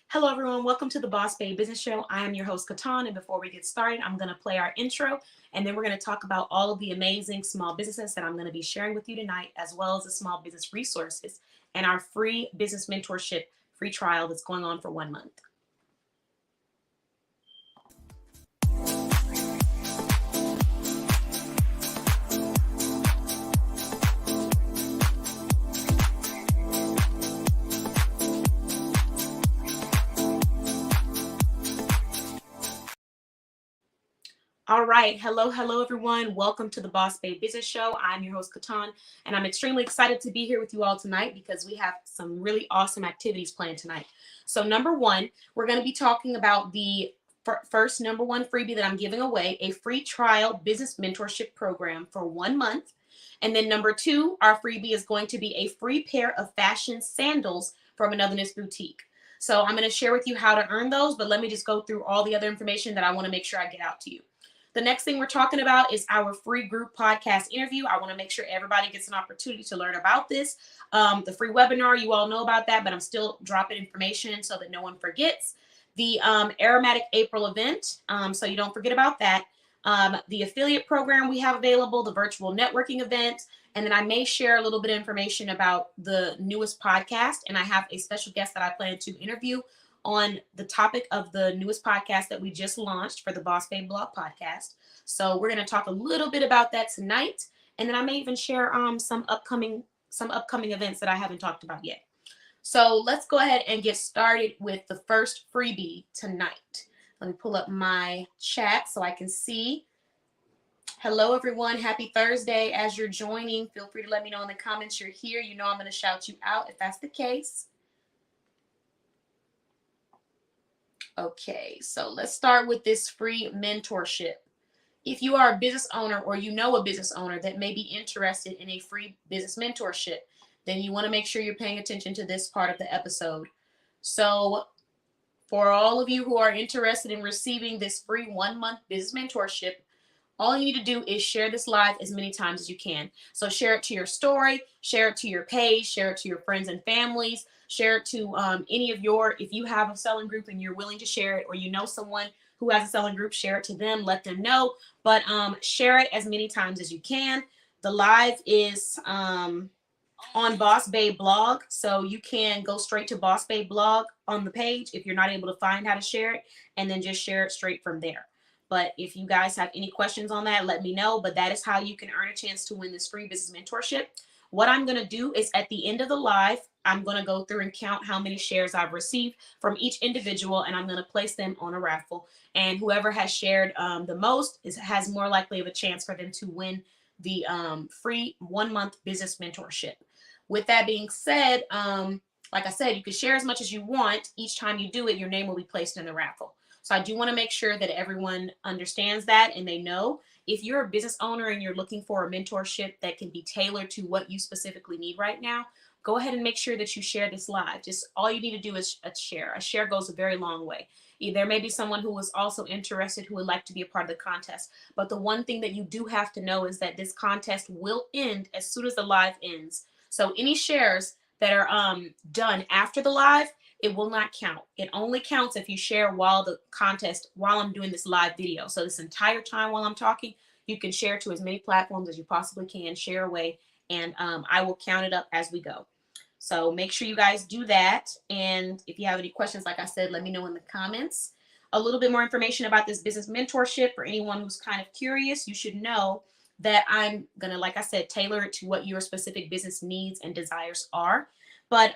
Hello, everyone. Welcome to the Boss Babe Business Show. I am your host, Katan. And before we get started, I'm going to play our intro, and then we're going to talk about all of the amazing small businesses that I'm going to be sharing with you tonight, as well as the small business resources and our free business mentorship free trial that's going on for 1 month. All right. Hello, everyone. Welcome to the Boss Babe Business Show. I'm your host, Katan, and I'm extremely excited to be here with you all tonight because we have some really awesome activities planned tonight. So, number one, we're going to be talking about the first number one freebie that I'm giving away, a free trial business mentorship program for 1 month. And then number two, our freebie is going to be a free pair of fashion sandals from Anotherness Boutique. So I'm going to share with you how to earn those, but let me just go through all the other information that I want to make sure I get out to you. The next thing we're talking about is our free group podcast interview. I want to make sure everybody gets an opportunity to learn about this. The free webinar, you all know about that, but I'm still dropping information so that no one forgets. The Aromatic April event, so you don't forget about that. The affiliate program we have available, the virtual networking event, and then I may share a little bit of information about the newest podcast, and I have a special guest that I plan to interview on the topic of the newest podcast that we just launched for the Boss Babe Blog podcast. So we're going to talk a little bit about that tonight, and then I may even share some upcoming events that I haven't talked about yet. So let's go ahead and get started with the first freebie tonight. Let me pull up my chat so I can see. Hello, everyone. Happy Thursday. As you're joining, feel free to let me know in the comments you're here. You know I'm going to shout you out if that's the case. Okay, so let's start with this free mentorship. If you are a business owner or you know a business owner that may be interested in a free business mentorship, then you want to make sure you're paying attention to this part of the episode. So for all of you who are interested in receiving this free 1 month business mentorship, all you need to do is share this live as many times as you can. So share it to your story, share it to your page, share it to your friends and families, share it to any of your, if you have a selling group and you're willing to share it, or you know someone who has a selling group, share it to them, let them know. But share it as many times as you can. The live is on Boss Babe Blog, so you can go straight to Boss Babe Blog on the page if you're not able to find how to share it, and then just share it straight from there. But if you guys have any questions on that, let me know. But that is how you can earn a chance to win this free business mentorship. What I'm going to do is at the end of the live, I'm going to go through and count how many shares I've received from each individual, and I'm going to place them on a raffle. And whoever has shared the most has more likely of a chance for them to win the free 1 month business mentorship. With that being said, like I said, you can share as much as you want. Each time you do it, your name will be placed in the raffle. So I do want to make sure that everyone understands that and they know. If you're a business owner and you're looking for a mentorship that can be tailored to what you specifically need right now, go ahead and make sure that you share this live. Just all you need to do is share. A share goes a very long way. There may be someone who is also interested who would like to be a part of the contest. But the one thing that you do have to know is that this contest will end as soon as the live ends. So any shares that are done after the live, it will not count. It only counts if you share while I'm doing this live video. So this entire time while I'm talking, you can share to as many platforms as you possibly can, share away, and I will count it up as we go. So make sure you guys do that. And if you have any questions, like I said, let me know in the comments. A little bit more information about this business mentorship for anyone who's kind of curious. You should know that I'm going to, like I said, tailor it to what your specific business needs and desires are. But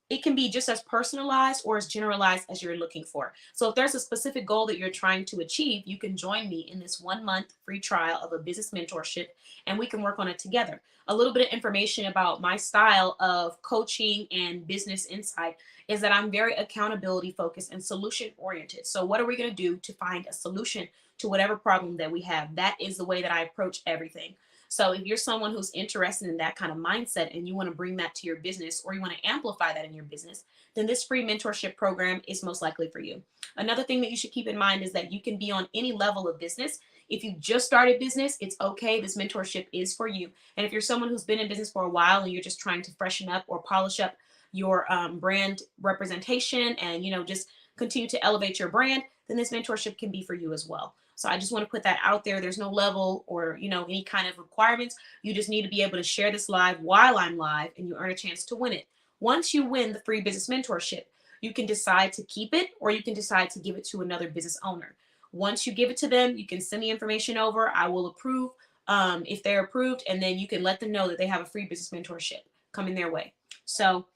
it can be just as personalized or as generalized as you're looking for. So if there's a specific goal that you're trying to achieve, you can join me in this 1 month free trial of a business mentorship, and we can work on it together. A little bit of information about my style of coaching and business insight is that I'm very accountability focused and solution oriented. So what are we going to do to find a solution to whatever problem that we have? That is the way that I approach everything. So if you're someone who's interested in that kind of mindset and you want to bring that to your business, or you want to amplify that in your business, then this free mentorship program is most likely for you. Another thing that you should keep in mind is that you can be on any level of business. If you just started business, it's okay. This mentorship is for you. And if you're someone who's been in business for a while and you're just trying to freshen up or polish up your brand representation and, just continue to elevate your brand, then this mentorship can be for you as well. So I just want to put that out there. There's no level or, any kind of requirements. You just need to be able to share this live while I'm live, and you earn a chance to win it. Once you win the free business mentorship, you can decide to keep it or you can decide to give it to another business owner. Once you give it to them, you can send the information over. I will approve if they're approved, and then you can let them know that they have a free business mentorship coming their way. So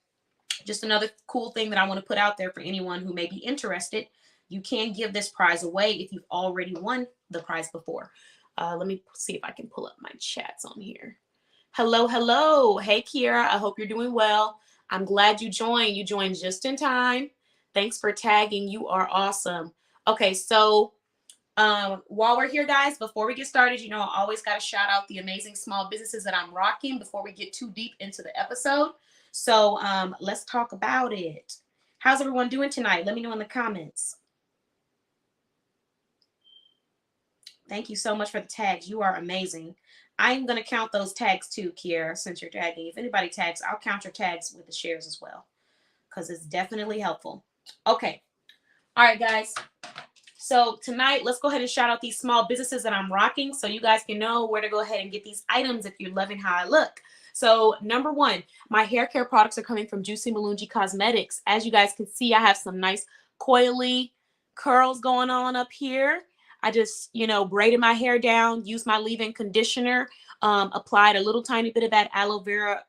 just another cool thing that I want to put out there for anyone who may be interested. You can give this prize away if you've already won the prize before. Let me see if I can pull up my chats on here. Hello, hello. Hey, Kiera. I hope you're doing well. I'm glad you joined. You joined just in time. Thanks for tagging. You are awesome. Okay, so while we're here, guys, before we get started, I always got to shout out the amazing small businesses that I'm rocking before we get too deep into the episode. So let's talk about it. How's everyone doing tonight? Let me know in the comments. Thank you so much for the tags. You are amazing. I'm going to count those tags too, Kiera, since you're tagging. If anybody tags, I'll count your tags with the shares as well, because it's definitely helpful. Okay. All right, guys. So tonight, let's go ahead and shout out these small businesses that I'm rocking so you guys can know where to go ahead and get these items if you're loving how I look. So number one, my hair care products are coming from Juicy Malungi Cosmetics. As you guys can see, I have some nice coily curls going on up here. I just, braided my hair down, used my leave-in conditioner, applied a little tiny bit of that aloe vera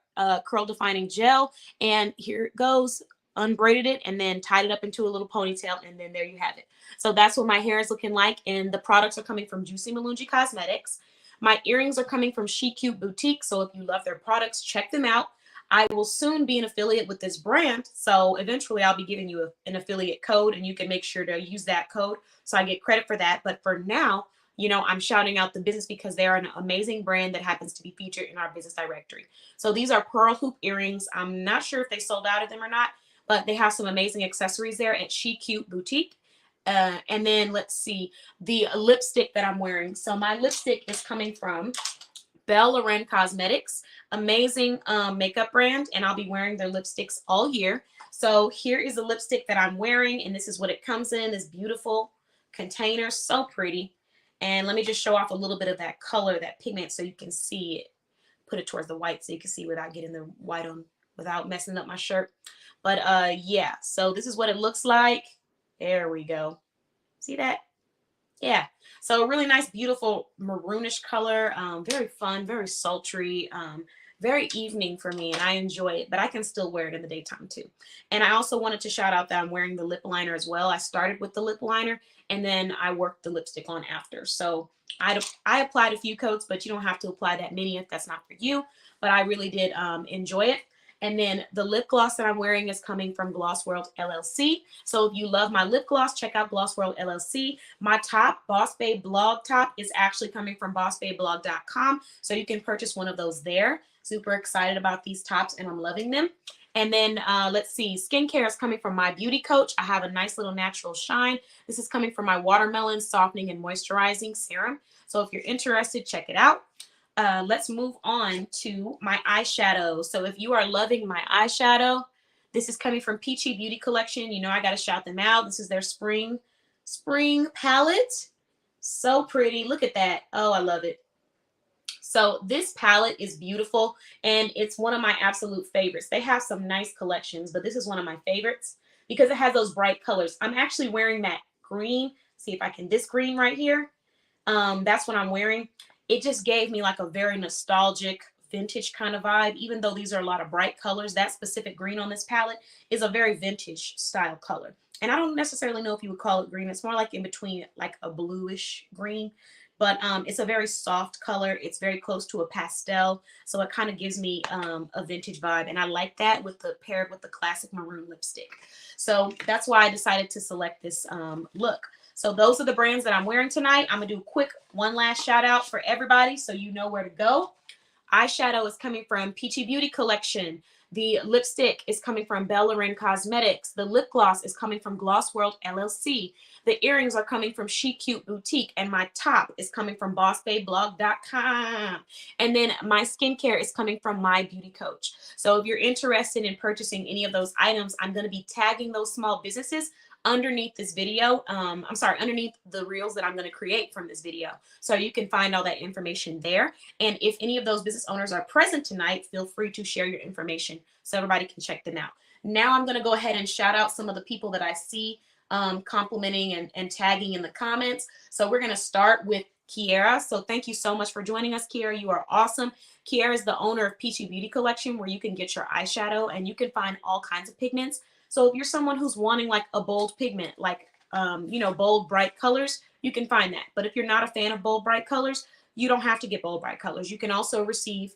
curl defining gel, and here it goes. Unbraided it and then tied it up into a little ponytail, and then there you have it. So that's what my hair is looking like, and the products are coming from Juicy Malungi Cosmetics. My earrings are coming from She Cute Boutique, so if you love their products, check them out. I will soon be an affiliate with this brand, so eventually I'll be giving you an affiliate code, and you can make sure to use that code so I get credit for that. But for now, I'm shouting out the business because they are an amazing brand that happens to be featured in our business directory. So these are pearl hoop earrings. I'm not sure if they sold out of them or not, but they have some amazing accessories there at She Cute Boutique. And then let's see the lipstick that I'm wearing. So my lipstick is coming from Belle Lauren Cosmetics, amazing makeup brand, and I'll be wearing their lipsticks all year. So here is the lipstick that I'm wearing, and this is what it comes in, this beautiful container, so pretty. And let me just show off a little bit of that color, that pigment, so you can see it. Put it towards the white so you can see without getting the white on, without messing up my shirt. But yeah, so this is what it looks like. There we go. See that? Yeah. So a really nice, beautiful maroonish color. Very fun, very sultry, very evening for me, and I enjoy it, but I can still wear it in the daytime too. And I also wanted to shout out that I'm wearing the lip liner as well. I started with the lip liner, and then I worked the lipstick on after. So I applied a few coats, but you don't have to apply that many if that's not for you. But I really did enjoy it. And then the lip gloss that I'm wearing is coming from Gloss World LLC. So if you love my lip gloss, check out Gloss World LLC. My top, Boss Babe Blog top, is actually coming from bossbabeblog.com. So you can purchase one of those there. Super excited about these tops, and I'm loving them. And then let's see, skincare is coming from My Beauty Coach. I have a nice little natural shine. This is coming from my watermelon softening and moisturizing serum. So if you're interested, check it out. Let's move on to my eyeshadow. So if you are loving my eyeshadow, this is coming from Peachy Beauty Collection. I got to shout them out. This is their spring palette. So pretty. Look at that. Oh, I love it. So this palette is beautiful, and it's one of my absolute favorites. They have some nice collections, but this is one of my favorites because it has those bright colors. I'm actually wearing that green. See if I can, this green right here. That's what I'm wearing. It just gave me like a very nostalgic, vintage kind of vibe. Even though these are a lot of bright colors, that specific green on this palette is a very vintage style color. And I don't necessarily know if you would call it green. It's more like in between, like a bluish green. But it's a very soft color. It's very close to a pastel. So it kind of gives me a vintage vibe. And I like that paired with the classic maroon lipstick. So that's why I decided to select this look. So those are the brands that I'm wearing tonight. I'm going to do a quick one last shout out for everybody so you know where to go. Eyeshadow is coming from Peachy Beauty Collection. The lipstick is coming from Bellerin Cosmetics. The lip gloss is coming from Gloss World LLC. The earrings are coming from She Cute Boutique. And my top is coming from BossBabeBlog.com. And then my skincare is coming from My Beauty Coach. So if you're interested in purchasing any of those items, I'm going to be tagging those small businesses underneath this video. Underneath the reels that I'm going to create from this video. So you can find all that information there. And if any of those business owners are present tonight, feel free to share your information so everybody can check them out. Now I'm going to go ahead and shout out some of the people that I see complimenting and tagging in the comments. So we're going to start with Kiera. So thank you so much for joining us, Kiera. You are awesome. Kiera is the owner of Peachy Beauty Collection, where you can get your eyeshadow and you can find all kinds of pigments. So if you're someone who's wanting like a bold pigment, like, bold, bright colors, you can find that. But if you're not a fan of bold, bright colors, you don't have to get bold, bright colors. You can also receive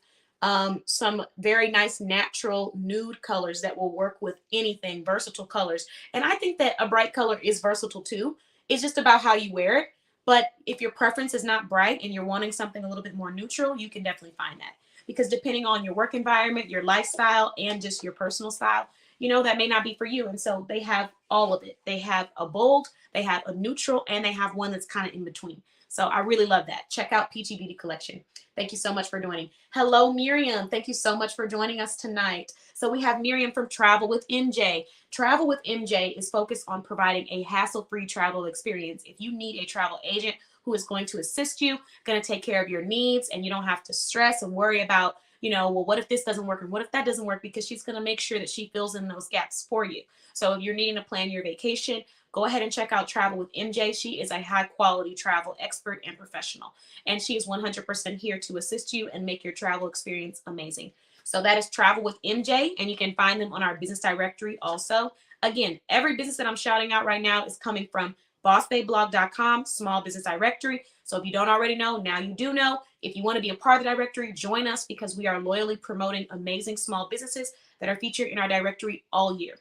some very nice natural nude colors that will work with anything, versatile colors. And I think that a bright color is versatile too. It's just about how you wear it. But if your preference is not bright and you're wanting something a little bit more neutral, you can definitely find that. Because depending on your work environment, your lifestyle, and just your personal style, that may not be for you. And so they have all of it. They have a bold, they have a neutral, and they have one that's kind of in between. So I really love that. Check out Peachy Beauty Collection. Thank you so much for joining. Hello, Miriam. Thank you so much for joining us tonight. So we have Miriam from Travel with MJ. Travel with MJ is focused on providing a hassle-free travel experience. If you need a travel agent who is going to assist you, going to take care of your needs, and you don't have to stress and worry about, well, what if this doesn't work and what if that doesn't work, because she's going to make sure that she fills in those gaps for you. So if you're needing to plan your vacation, go ahead and check out Travel with MJ. She is a high quality travel expert and professional, and she is 100% here to assist you and make your travel experience amazing. So that is Travel with MJ, and you can find them on our business directory also. Again, every business that I'm shouting out right now is coming from BossBabeBlog.com, small business directory. So if you don't already know, now you do know. If you want to be a part of the directory, join us, because we are loyally promoting amazing small businesses that are featured in our directory all year.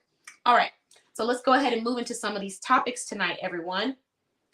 All right, so let's go ahead and move into some of these topics tonight, everyone.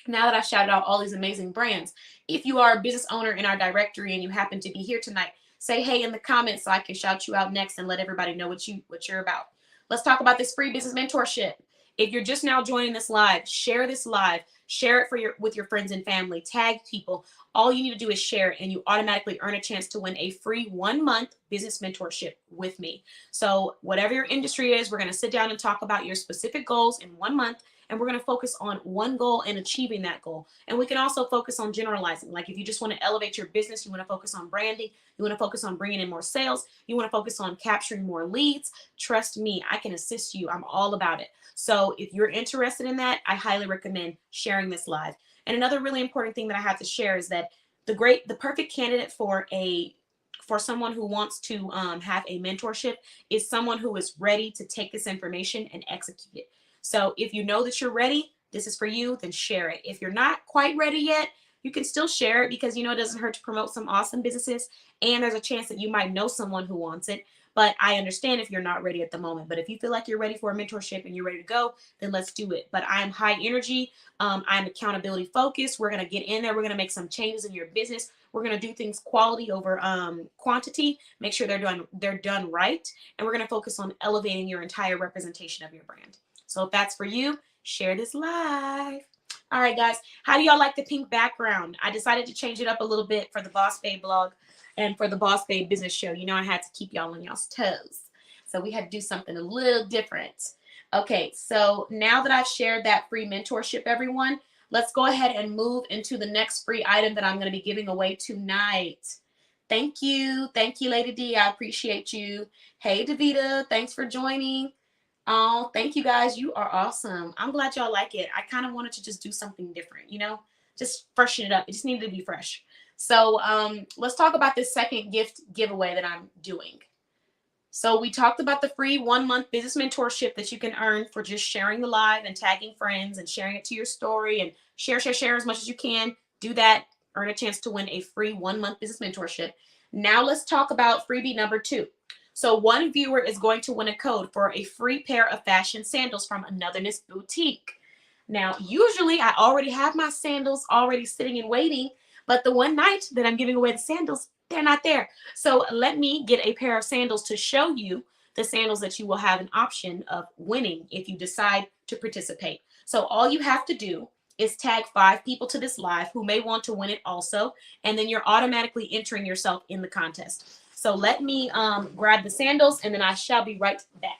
Now that I shouted out all these amazing brands, if you are a business owner in our directory and you happen to be here tonight, say hey in the comments so I can shout you out next and let everybody know what you're about. Let's talk about this free business mentorship. If you're just now joining this live, share this live, share it with your friends and family, tag people. All you need to do is share it, and you automatically earn a chance to win a free 1-month business mentorship with me. So whatever your industry is, we're going to sit down and talk about your specific goals in 1 month, and we're going to focus on one goal and achieving that goal. And we can also focus on generalizing. Like if you just want to elevate your business, you want to focus on branding, you want to focus on bringing in more sales, you want to focus on capturing more leads. Trust me, I can assist you. I'm all about it. So if you're interested in that, I highly recommend sharing this live. And another really important thing that I have to share is that the perfect candidate for someone who wants to have a mentorship is someone who is ready to take this information and execute it. So if you know that you're ready, this is for you, then share it. If you're not quite ready yet, you can still share it, because it doesn't hurt to promote some awesome businesses, and there's a chance that you might know someone who wants it. But I understand if you're not ready at the moment. But if you feel like you're ready for a mentorship and you're ready to go, then let's do it. But I'm high energy. I'm accountability focused. We're going to get in there. We're going to make some changes in your business. We're going to do things quality over quantity. Make sure they're done right. And we're going to focus on elevating your entire representation of your brand. So if that's for you, share this live. All right, guys. How do y'all like the pink background? I decided to change it up a little bit for the Boss Babe blog and for the Boss Babe business show. I had to keep y'all on y'all's toes. So we had to do something a little different. Okay, so now that I've shared that free mentorship, everyone, let's go ahead and move into the next free item that I'm going to be giving away tonight. Thank you. Thank you, Lady D. I appreciate you. Hey, Davita. Thanks for joining. Oh, thank you guys. You are awesome. I'm glad y'all like it. I kind of wanted to just do something different, just freshen it up. It just needed to be fresh. So let's talk about this second gift giveaway that I'm doing. So we talked about the free 1-month business mentorship that you can earn for just sharing the live and tagging friends and sharing it to your story, and share as much as you can. Do that. Earn a chance to win a free 1-month business mentorship. Now let's talk about freebie number 2. So one viewer is going to win a code for a free pair of fashion sandals from Anotherness Boutique. Now, usually I already have my sandals already sitting and waiting, but the one night that I'm giving away the sandals, they're not there. So let me get a pair of sandals to show you the sandals that you will have an option of winning if you decide to participate. So all you have to do is tag 5 people to this live who may want to win it also, and then you're automatically entering yourself in the contest. So let me grab the sandals, and then I shall be right back.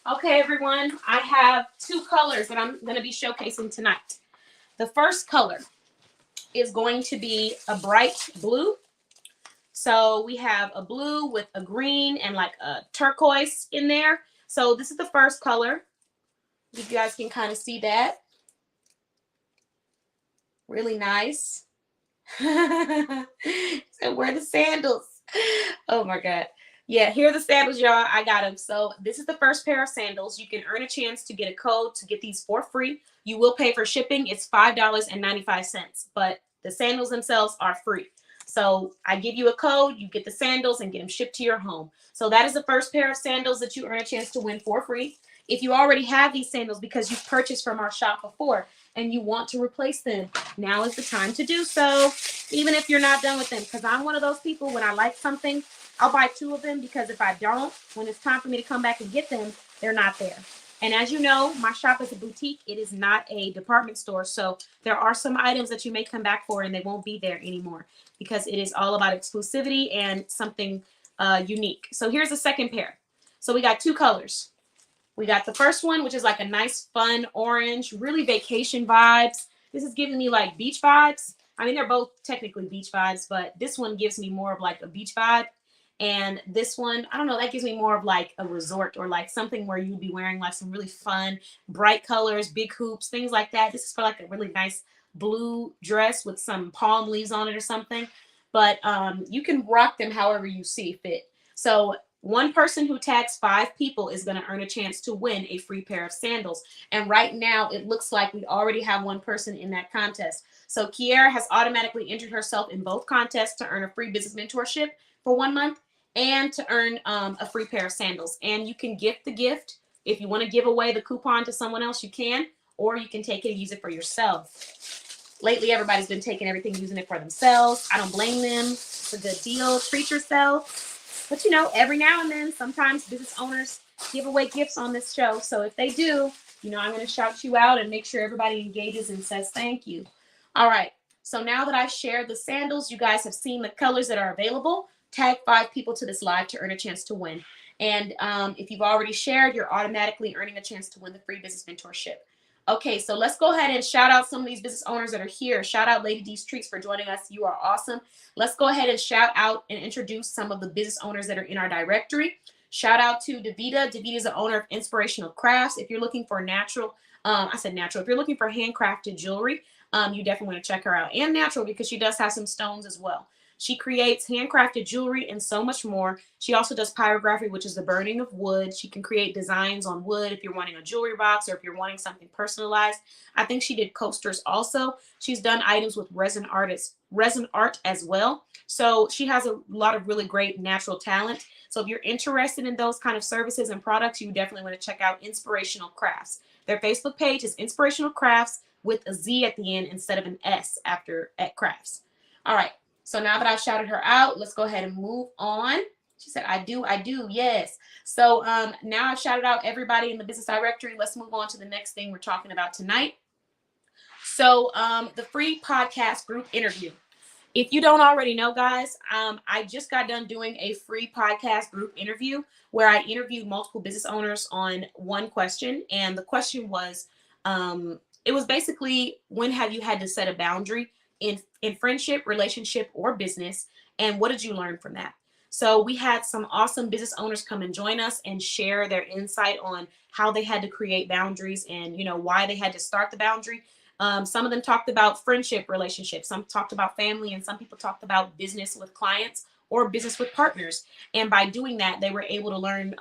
Okay, everyone, I have 2 colors that I'm going to be showcasing tonight. The first color is going to be a bright blue. So we have a blue with a green and like a turquoise in there. So this is the first color. You guys can kind of see that. Really nice. So where are the sandals? Oh my God. Yeah, here are the sandals, y'all. I got them. So this is the first pair of sandals. You can earn a chance to get a code to get these for free. You will pay for shipping. It's $5.95, but the sandals themselves are free. So I give you a code, you get the sandals and get them shipped to your home. So that is the first pair of sandals that you earn a chance to win for free. If you already have these sandals because you've purchased from our shop before and you want to replace them, now is the time to do so, even if you're not done with them. Because I'm one of those people, when I like something, I'll buy 2 of them, because if I don't, when it's time for me to come back and get them, they're not there. And as you know, my shop is a boutique. It is not a department store. So there are some items that you may come back for and they won't be there anymore, because it is all about exclusivity and something unique. So here's the second pair. So we got 2 colors. We got the first one, which is like a nice, fun orange, really vacation vibes. This is giving me like beach vibes. I mean, they're both technically beach vibes, but this one gives me more of like a beach vibe. And this one, I don't know, that gives me more of like a resort, or like something where you'd be wearing like some really fun, bright colors, big hoops, things like that. This is for like a really nice blue dress with some palm leaves on it or something. But you can rock them however you see fit. So one person who tags 5 people is going to earn a chance to win a free pair of sandals. And right now, it looks like we already have one person in that contest. So Kiera has automatically entered herself in both contests to earn a free business mentorship for 1 month and to earn a free pair of sandals. And you can gift the gift. If you want to give away the coupon to someone else, you can, or you can take it and use it for yourself. Lately, everybody's been taking everything, using it for themselves. I don't blame them. It's a good deal. Treat yourself. But you know, every now and then, sometimes business owners give away gifts on this show. So if they do, you know, I'm going to shout you out and make sure everybody engages and says thank you. All right. So now that I shared the sandals, you guys have seen the colors that are available. Tag 5 people to this live to earn a chance to win. And if you've already shared, you're automatically earning a chance to win the free business mentorship. Okay, so let's go ahead and shout out some of these business owners that are here. Shout out Lady D's Treats for joining us. You are awesome. Let's go ahead and shout out and introduce some of the business owners that are in our directory. Shout out to Davita. Davita is the owner of Inspirational Crafts. If you're looking for natural, if you're looking for handcrafted jewelry, you definitely want to check her out. And natural, because she does have some stones as well. She creates handcrafted jewelry and so much more. She also does pyrography, which is the burning of wood. She can create designs on wood if you're wanting a jewelry box or if you're wanting something personalized. I think she did coasters also. She's done items with resin art as well. So she has a lot of really great natural talent. So if you're interested in those kind of services and products, you definitely want to check out Inspirational Crafts. Their Facebook page is Inspirational Crafts with a Z at the end instead of an S after at crafts. All right. So now that I shouted her out, let's go ahead and move on. She said, I do, yes. So now I've shouted out everybody in the business directory. Let's move on to the next thing we're talking about tonight. So the free podcast group interview. If you don't already know, guys, I just got done doing a free podcast group interview where I interviewed multiple business owners on one question. And the question was, it was basically, when have you had to set a boundary in friendship, relationship, or business, and what did you learn from that? So we had some awesome business owners come and join us and share their insight on how they had to create boundaries and, you know, why they had to start the boundary. Some of them talked about friendship relationships, some talked about family, and some people talked about business with clients or business with partners. And by doing that, they were able to learn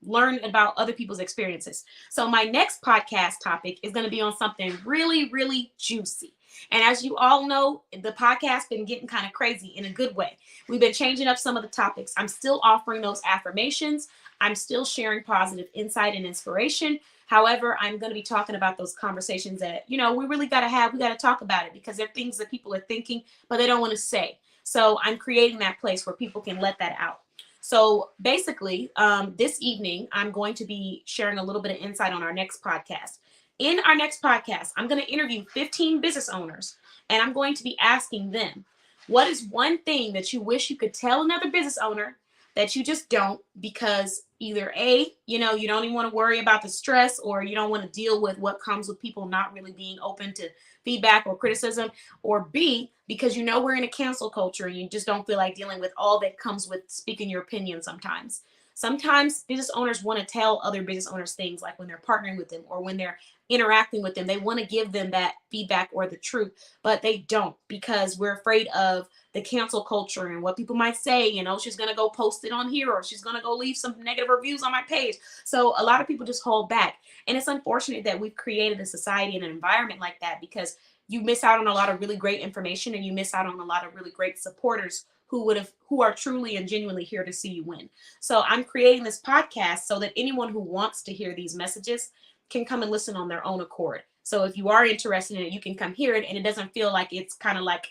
learn about other people's experiences. So my next podcast topic is going to be on something really, really juicy. And as you all know, the podcast been getting kind of crazy in a good way. We've been changing up some of the topics. I'm still offering those affirmations. I'm still sharing positive insight and inspiration. However, I'm going to be talking about those conversations that, we really got to have. We got to talk about it because they're things that people are thinking, but they don't want to say. So I'm creating that place where people can let that out. So basically, this evening, I'm going to be sharing a little bit of insight on our next podcast. In our next podcast, I'm going to interview 15 business owners, and I'm going to be asking them, what is one thing that you wish you could tell another business owner that you just don't, because either A, you don't even want to worry about the stress, or you don't want to deal with what comes with people not really being open to feedback or criticism, or B, because we're in a cancel culture and you just don't feel like dealing with all that comes with speaking your opinion sometimes. Sometimes business owners want to tell other business owners things, like when they're partnering with them or when they're interacting with them. They want to give them that feedback or the truth, but they don't, because we're afraid of the cancel culture and what people might say. She's going to go post it on here, or she's going to go leave some negative reviews on my page. So a lot of people just hold back. And it's unfortunate that we've created a society and an environment like that, because you miss out on a lot of really great information, and you miss out on a lot of really great supporters who are truly and genuinely here to see you win. So I'm creating this podcast so that anyone who wants to hear these messages can come and listen on their own accord. So if you are interested in it, you can come hear it, and it doesn't feel like it's kind of like,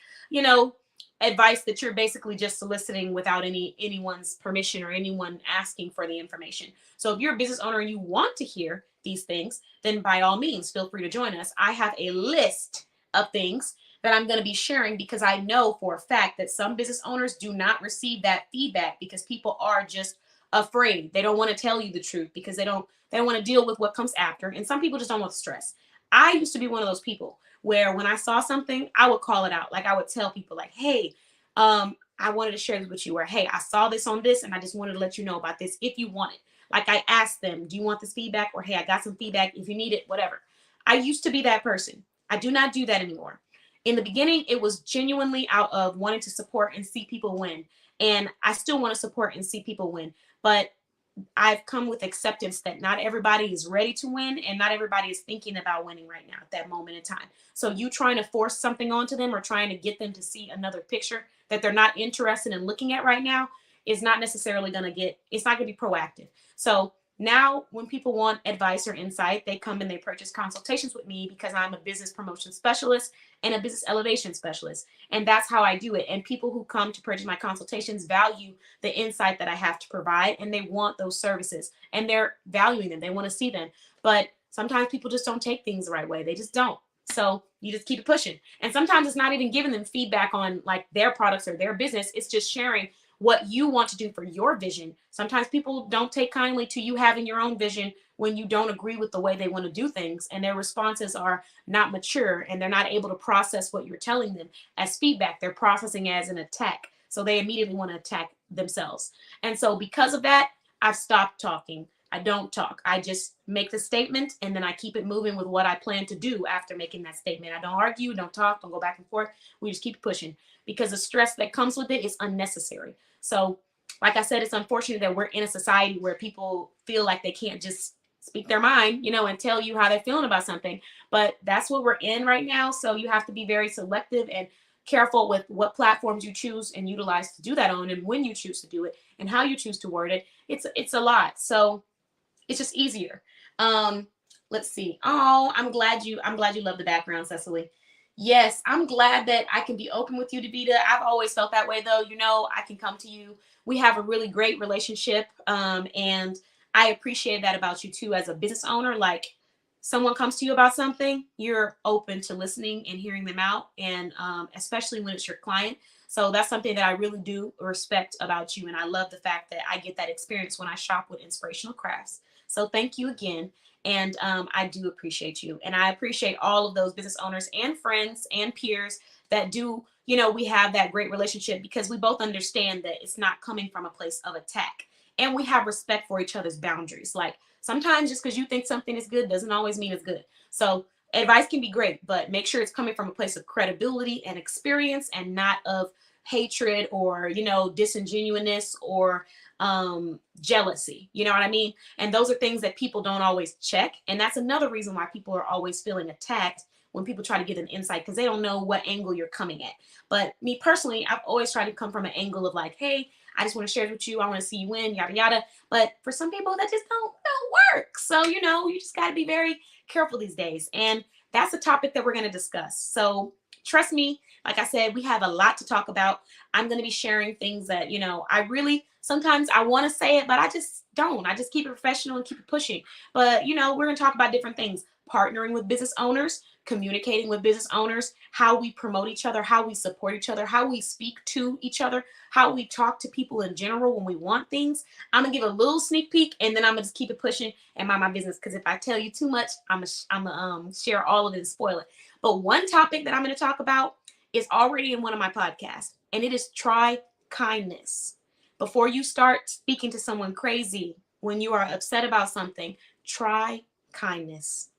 advice that you're basically just soliciting without anyone's permission or anyone asking for the information. So if you're a business owner and you want to hear these things, then by all means, feel free to join us. I have a list of things that I'm going to be sharing, because I know for a fact that some business owners do not receive that feedback because people are just afraid. They don't want to tell you the truth because they don't want to deal with what comes after. And some people just don't want the stress. I used to be one of those people where when I saw something, I would call it out. Like, I would tell people like, hey, I wanted to share this with you, or hey, I saw this on this and I just wanted to let you know about this if you want it. Like, I asked them, do you want this feedback? Or hey, I got some feedback if you need it, whatever. I used to be that person. I do not do that anymore. In the beginning, it was genuinely out of wanting to support and see people win. And I still want to support and see people win. But I've come with acceptance that not everybody is ready to win, and not everybody is thinking about winning right now at that moment in time. So you trying to force something onto them or trying to get them to see another picture that they're not interested in looking at right now is not necessarily it's not going to be proactive. So now when people want advice or insight, they come and they purchase consultations with me, because I'm a business promotion specialist and a business elevation specialist. And that's how I do it. And people who come to purchase my consultations value the insight that I have to provide, and they want those services, and they're valuing them. They want to see them. But sometimes people just don't take things the right way. They just don't. So you just keep it pushing. And sometimes it's not even giving them feedback on like their products or their business. It's just sharing what you want to do for your vision. Sometimes people don't take kindly to you having your own vision when you don't agree with the way they want to do things, and their responses are not mature, and they're not able to process what you're telling them as feedback. They're processing as an attack. So they immediately want to attack themselves. And so because of that, I've stopped talking. I don't talk. I just make the statement, and then I keep it moving with what I plan to do after making that statement. I don't argue, don't talk, don't go back and forth. We just keep pushing, because the stress that comes with it is unnecessary. So like I said, it's unfortunate that we're in a society where people feel like they can't just speak their mind, and tell you how they're feeling about something. But that's what we're in right now. So you have to be very selective and careful with what platforms you choose and utilize to do that on, and when you choose to do it, and how you choose to word it. It's a lot. So it's just easier. Let's see. Oh, I'm glad you love the background, Cecily. Yes, I'm glad that I can be open with you, Davita. I've always felt that way, though. I can come to you. We have a really great relationship, and I appreciate that about you too as a business owner. Like, someone comes to you about something, you're open to listening and hearing them out, and especially when it's your client. So that's something that I really do respect about you, and I love the fact that I get that experience when I shop with Inspirational Crafts. So thank you again. And I do appreciate you. And I appreciate all of those business owners and friends and peers that do, we have that great relationship, because we both understand that it's not coming from a place of attack. And we have respect for each other's boundaries. Like, sometimes just because you think something is good doesn't always mean it's good. So advice can be great, but make sure it's coming from a place of credibility and experience, and not of hatred or, disingenuousness or jealousy. You know what I mean? And those are things that people don't always check. And that's another reason why people are always feeling attacked when people try to get an insight, because they don't know what angle you're coming at. But me personally, I've always tried to come from an angle of like, hey, I just want to share it with you. I want to see you win, yada, yada. But for some people, that just don't work. So, you just got to be very careful these days. And that's a topic that we're going to discuss. So trust me, like I said, we have a lot to talk about. I'm going to be sharing things that, sometimes I want to say it, but I just don't. I just keep it professional and keep it pushing. But, we're going to talk about different things: partnering with business owners, communicating with business owners, how we promote each other, how we support each other, how we speak to each other, how we talk to people in general when we want things. I'm going to give a little sneak peek, and then I'm going to just keep it pushing and mind my business, because if I tell you too much, I'm going to share all of it and spoil it. But one topic that I'm going to talk about is already in one of my podcasts, and it is try kindness. Before you start speaking to someone crazy, when you are upset about something, try kindness,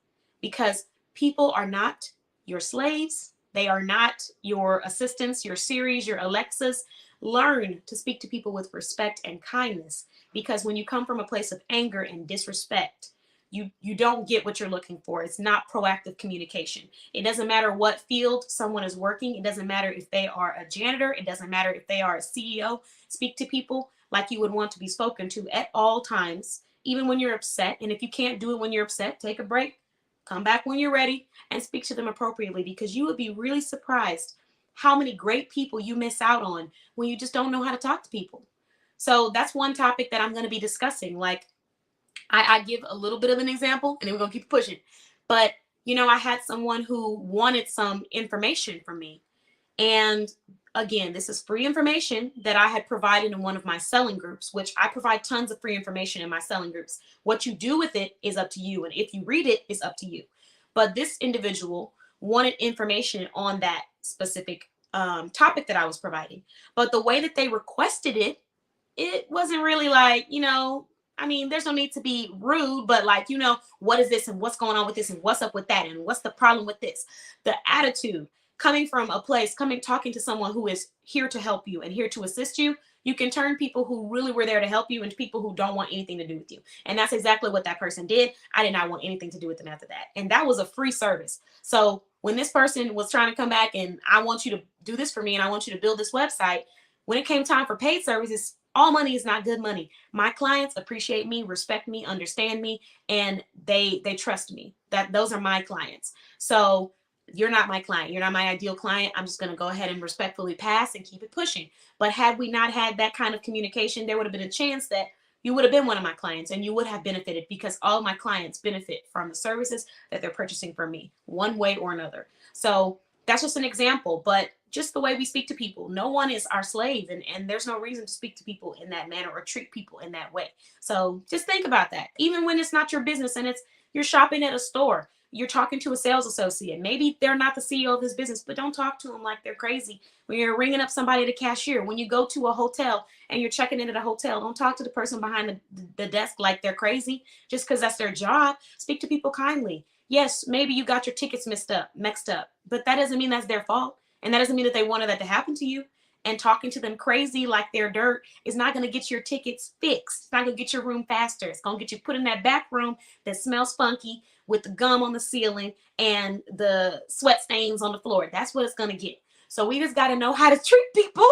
because people are not your slaves. They are not your assistants, your Siris, your Alexas. Learn to speak to people with respect and kindness, because when you come from a place of anger and disrespect, you don't get what you're looking for. It's not proactive communication. It doesn't matter what field someone is working. It doesn't matter if they are a janitor. It doesn't matter if they are a CEO. Speak to people like you would want to be spoken to at all times, even when you're upset. And if you can't do it when you're upset, take a break, come back when you're ready, and speak to them appropriately, because you would be really surprised how many great people you miss out on when you just don't know how to talk to people. So that's one topic that I'm going to be discussing. Like, I give a little bit of an example, and then we're going to keep pushing. But, I had someone who wanted some information from me. And again, this is free information that I had provided in one of my selling groups, which I provide tons of free information in my selling groups. What you do with it is up to you. And if you read it, it's up to you. But this individual wanted information on that specific topic that I was providing. But the way that they requested it, it wasn't really like, there's no need to be rude, but like, what is this and what's going on with this and what's up with that and what's the problem with this? The attitude coming from a place, talking to someone who is here to help you and here to assist you, you can turn people who really were there to help you into people who don't want anything to do with you. And that's exactly what that person did. I did not want anything to do with them after that. And that was a free service. So when this person was trying to come back and I want you to do this for me and I want you to build this website, when it came time for paid services, all money is not good money. My clients appreciate me, respect me, understand me, and they trust me. Those are my clients. So you're not my client. You're not my ideal client. I'm just going to go ahead and respectfully pass and keep it pushing. But had we not had that kind of communication, there would have been a chance that you would have been one of my clients and you would have benefited, because all my clients benefit from the services that they're purchasing from me one way or another. So that's just an example, but just the way we speak to people. No one is our slave, and there's no reason to speak to people in that manner or treat people in that way. So just think about that. Even when it's not your business and you're shopping at a store, you're talking to a sales associate. Maybe they're not the CEO of this business, but don't talk to them like they're crazy. When you're ringing up somebody at a cashier, when you go to a hotel and you're checking in at a hotel, don't talk to the person behind the desk like they're crazy just because that's their job. Speak to people kindly. Yes, maybe you got your tickets mixed up, but that doesn't mean that's their fault. And that doesn't mean that they wanted that to happen to you. And talking to them crazy like they're dirt is not going to get your tickets fixed. It's not going to get your room faster. It's going to get you put in that back room that smells funky with the gum on the ceiling and the sweat stains on the floor. That's what it's going to get. So we just got to know how to treat people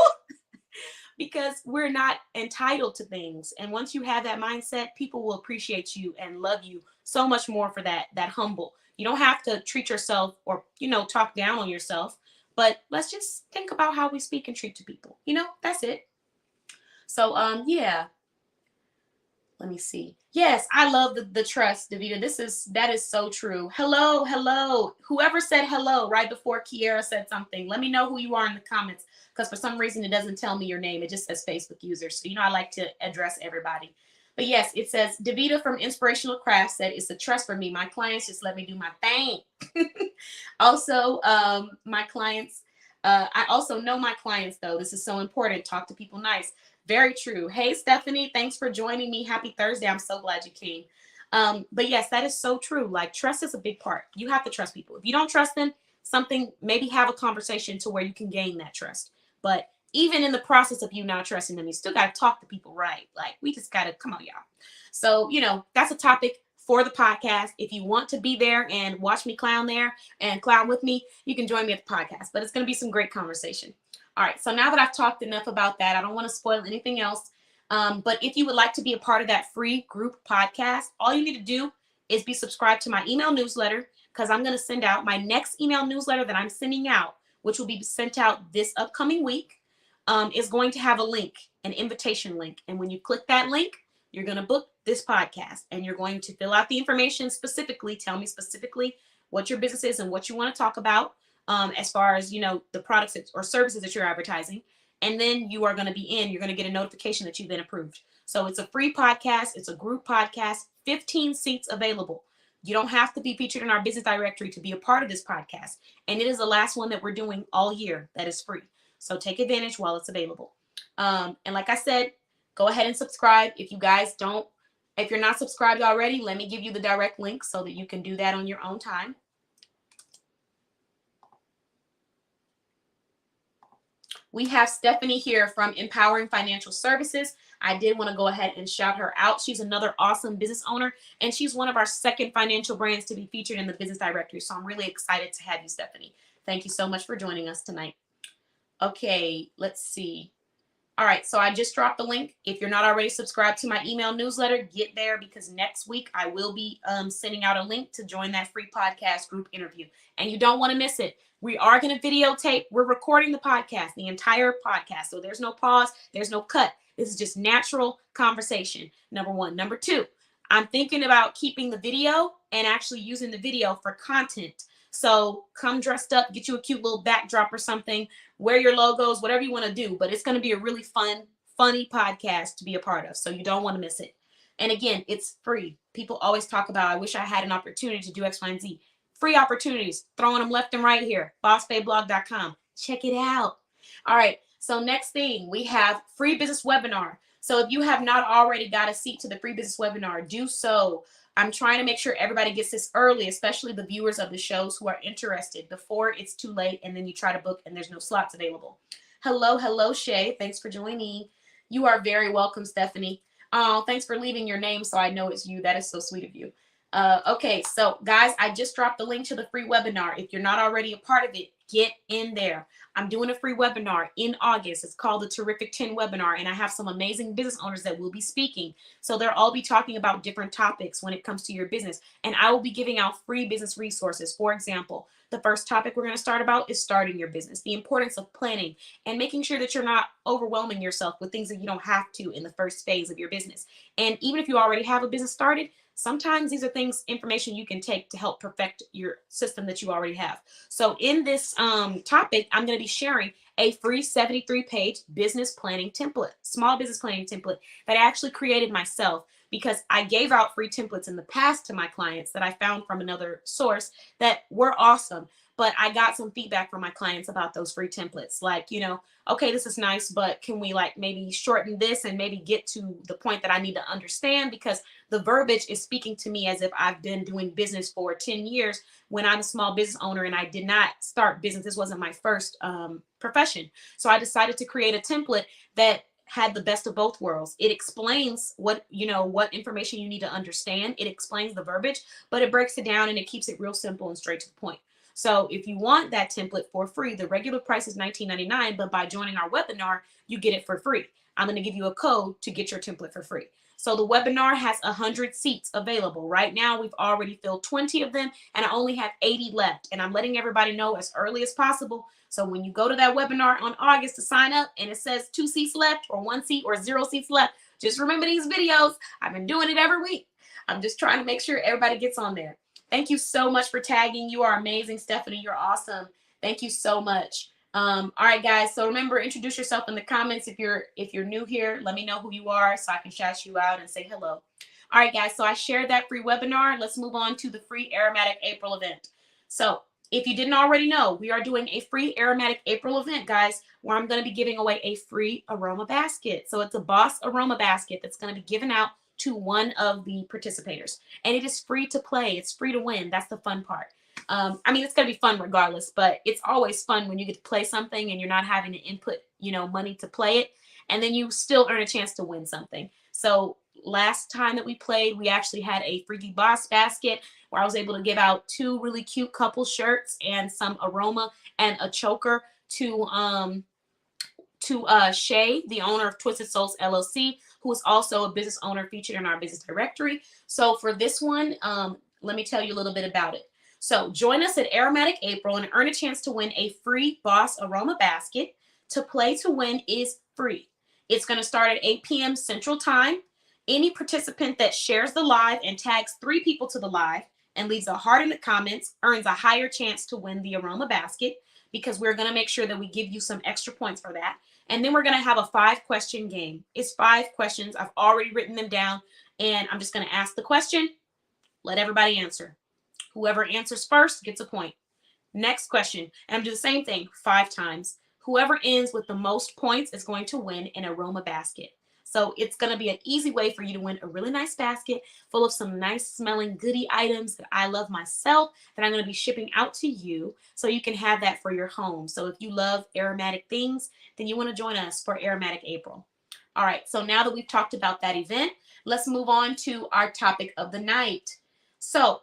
because we're not entitled to things. And once you have that mindset, people will appreciate you and love you so much more for that humble. You don't have to treat yourself or, talk down on yourself. But let's just think about how we speak and treat to people. That's it. So, yeah. Let me see. Yes, I love the trust, Davita. That is so true. Hello. Whoever said hello right before Kiera said something, let me know who you are in the comments, because for some reason it doesn't tell me your name. It just says Facebook user. So, I like to address everybody. But yes, it says Davita from Inspirational Crafts said it's a trust for me. My clients just let me do my thing. Also, my clients, I also know my clients though. This is so important. Talk to people nice. Very true. Hey, Stephanie, thanks for joining me. Happy Thursday. I'm so glad you came. But yes, that is so true. Like, trust is a big part. You have to trust people. If you don't trust them, maybe have a conversation to where you can gain that trust. But even in the process of you not trusting them, you still got to talk to people right. Like, we just got to, come on, y'all. So, that's a topic for the podcast. If you want to be there and watch me clown there and clown with me, you can join me at the podcast. But it's going to be some great conversation. All right. So now that I've talked enough about that, I don't want to spoil anything else. But if you would like to be a part of that free group podcast, all you need to do is be subscribed to my email newsletter, because I'm going to send out my next email newsletter that I'm sending out, which will be sent out this upcoming week, is going to have a link, an invitation link. And when you click that link, you're going to book this podcast, and you're going to fill out the information specifically. Tell me specifically what your business is and what you want to talk about, as far as, the products or services that you're advertising. And then you are going to be in, you're going to get a notification that you've been approved. So it's a free podcast. It's a group podcast, 15 seats available. You don't have to be featured in our business directory to be a part of this podcast. And it is the last one that we're doing all year that is free. So take advantage while it's available. And like I said, go ahead and subscribe. If you're not subscribed already, let me give you the direct link so that you can do that on your own time. We have Stephanie here from Empowering Financial Services. I did want to go ahead and shout her out. She's another awesome business owner, and she's one of our second financial brands to be featured in the business directory. So I'm really excited to have you, Stephanie. Thank you so much for joining us tonight. Okay, let's see. All right, so I just dropped the link. If you're not already subscribed to my email newsletter, get there, because next week I will be sending out a link to join that free podcast group interview, and you don't want to miss it. We are going to videotape. We're recording the podcast, the entire podcast. So there's no pause. There's no cut. This is just natural conversation. Number one. Number two, I'm thinking about keeping the video and actually using the video for content. So come dressed up, get you a cute little backdrop or something, wear your logos, whatever you want to do. But it's going to be a really funny podcast to be a part of. So you don't want to miss it. And again, it's free. People always talk about, I wish I had an opportunity to do X, Y, and Z. Free opportunities, throwing them left and right here. BossBabeBlog.com. Check it out. All right. So next thing, we have free business webinar. So if you have not already got a seat to the free business webinar, do so. I'm trying to make sure everybody gets this early, especially the viewers of the shows who are interested, before it's too late and then you try to book and there's no slots available. Hello, Shay. Thanks for joining. You are very welcome, Stephanie. Oh, thanks for leaving your name so I know it's you. That is so sweet of you. Okay, so guys, I just dropped the link to the free webinar. If you're not already a part of it, get in there. I'm doing a free webinar in August. It's called the Terrific 10 webinar, and I have some amazing business owners that will be speaking. So they'll all be talking about different topics when it comes to your business, and I will be giving out free business resources. For example, the first topic we're going to start about is starting your business, the importance of planning and making sure that you're not overwhelming yourself with things that you don't have to in the first phase of your business. And even if you already have a business started, sometimes these are information you can take to help perfect your system that you already have. So in this topic, I'm going to be sharing a free 73-page business planning template, small business planning template that I actually created myself, because I gave out free templates in the past to my clients that I found from another source that were awesome. But I got some feedback from my clients about those free templates. Like, okay, this is nice, but can we maybe shorten this and maybe get to the point that I need to understand? Because the verbiage is speaking to me as if I've been doing business for 10 years when I'm a small business owner and I did not start business. This wasn't my first profession. So I decided to create a template that had the best of both worlds. It explains what information you need to understand. It explains the verbiage, but it breaks it down and it keeps it real simple and straight to the point. So if you want that template for free, the regular price is $19.99, but by joining our webinar, you get it for free. I'm going to give you a code to get your template for free. So the webinar has 100 seats available. Right now, we've already filled 20 of them, and I only have 80 left. And I'm letting everybody know as early as possible. So when you go to that webinar on August to sign up and it says 2 seats left or 1 seat or 0 seats left, just remember these videos. I've been doing it every week. I'm just trying to make sure everybody gets on there. Thank you so much for tagging. You are amazing, Stephanie. You're awesome. Thank you so much. All right, guys. So remember, introduce yourself in the comments. If you're new here, let me know who you are so I can shout you out and say hello. All right, guys. So I shared that free webinar. Let's move on to the free Aromatic April event. So if you didn't already know, we are doing a free Aromatic April event, guys, where I'm going to be giving away a free aroma basket. So it's a Boss aroma basket that's going to be given out to one of the participators, and it is free to play. It's free to win. That's the fun part. I mean, it's going to be fun regardless, but it's always fun when you get to play something and you're not having to input, money to play it. And then you still earn a chance to win something. So last time that we played, we actually had a Freaky Boss basket where I was able to give out 2 really cute couple shirts and some aroma and a choker to Shay, the owner of Twisted Souls LLC, who is also a business owner featured in our business directory. So for this one, let me tell you a little bit about it. So join us at Aromatic April and earn a chance to win a free Boss Aroma basket. To play to win is free. It's going to start at 8 p.m. Central Time. Any participant that shares the live and tags 3 people to the live and leaves a heart in the comments earns a higher chance to win the aroma basket, because we're going to make sure that we give you some extra points for that. And then we're going to have a 5-question game. It's 5 questions. I've already written them down, and I'm just going to ask the question. Let everybody answer. Whoever answers first gets a point. Next question. And I'm doing the same thing 5 times. Whoever ends with the most points is going to win an aroma basket. So it's going to be an easy way for you to win a really nice basket full of some nice smelling goodie items that I love myself, that I'm going to be shipping out to you so you can have that for your home. So if you love aromatic things, then you want to join us for Aromatic April. All right, so now that we've talked about that event, let's move on to our topic of the night. So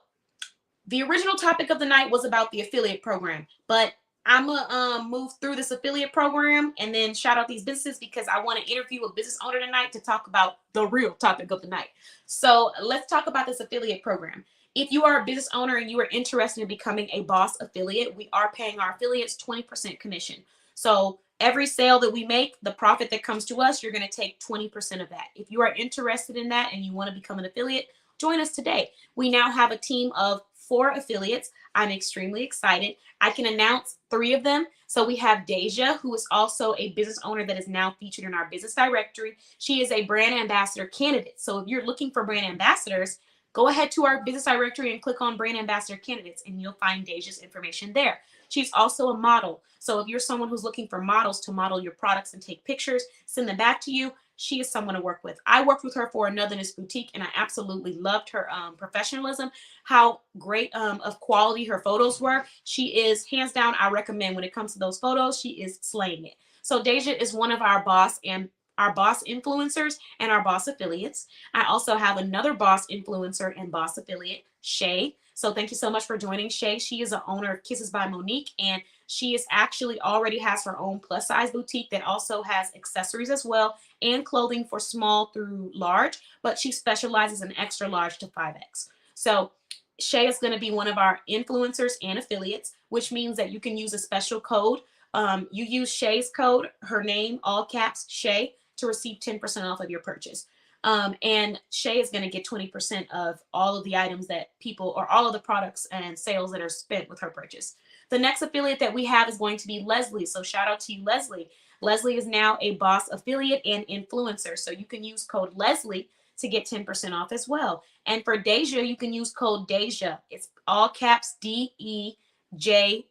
the original topic of the night was about the affiliate program, but I'm gonna move through this affiliate program and then shout out these businesses, because I want to interview a business owner tonight to talk about the real topic of the night. So let's talk about this affiliate program. If you are a business owner and you are interested in becoming a Boss affiliate, we are paying our affiliates 20% commission. So every sale that we make, the profit that comes to us, you're going to take 20% of that. If you are interested in that and you want to become an affiliate, join us today. We now have a team of 4 affiliates. I'm extremely excited. I can announce 3 of them. So we have Deja, who is also a business owner that is now featured in our business directory. She is a brand ambassador candidate. So if you're looking for brand ambassadors, go ahead to our business directory and click on brand ambassador candidates, and you'll find Deja's information there. She's also a model. So if you're someone who's looking for models to model your products and take pictures, send them back to you, she is someone to work with. I worked with her for Anotherness Boutique, and I absolutely loved her professionalism, how great of quality her photos were. She is, hands down, I recommend when it comes to those photos, she is slaying it. So Deja is one of our boss influencers and our boss affiliates. I also have another boss influencer and boss affiliate, Shay. So thank you so much for joining, Shay. She is the owner of Kisses by Monique, and she is actually already has her own plus size boutique that also has accessories as well and clothing for small through large, but she specializes in extra large to 5X. So Shay is going to be one of our influencers and affiliates, which means that you can use a special code. You use Shay's code, her name, all caps, Shay, to receive 10% off of your purchase. And Shay is going to get 20% of all of the items that people, or all of the products and sales that are spent with her purchase. The next affiliate that we have is going to be Leslie. So shout out to you, Leslie. Leslie is now a boss affiliate and influencer. So you can use code Leslie to get 10% off as well. And for Deja, you can use code Deja. It's all caps DEJA,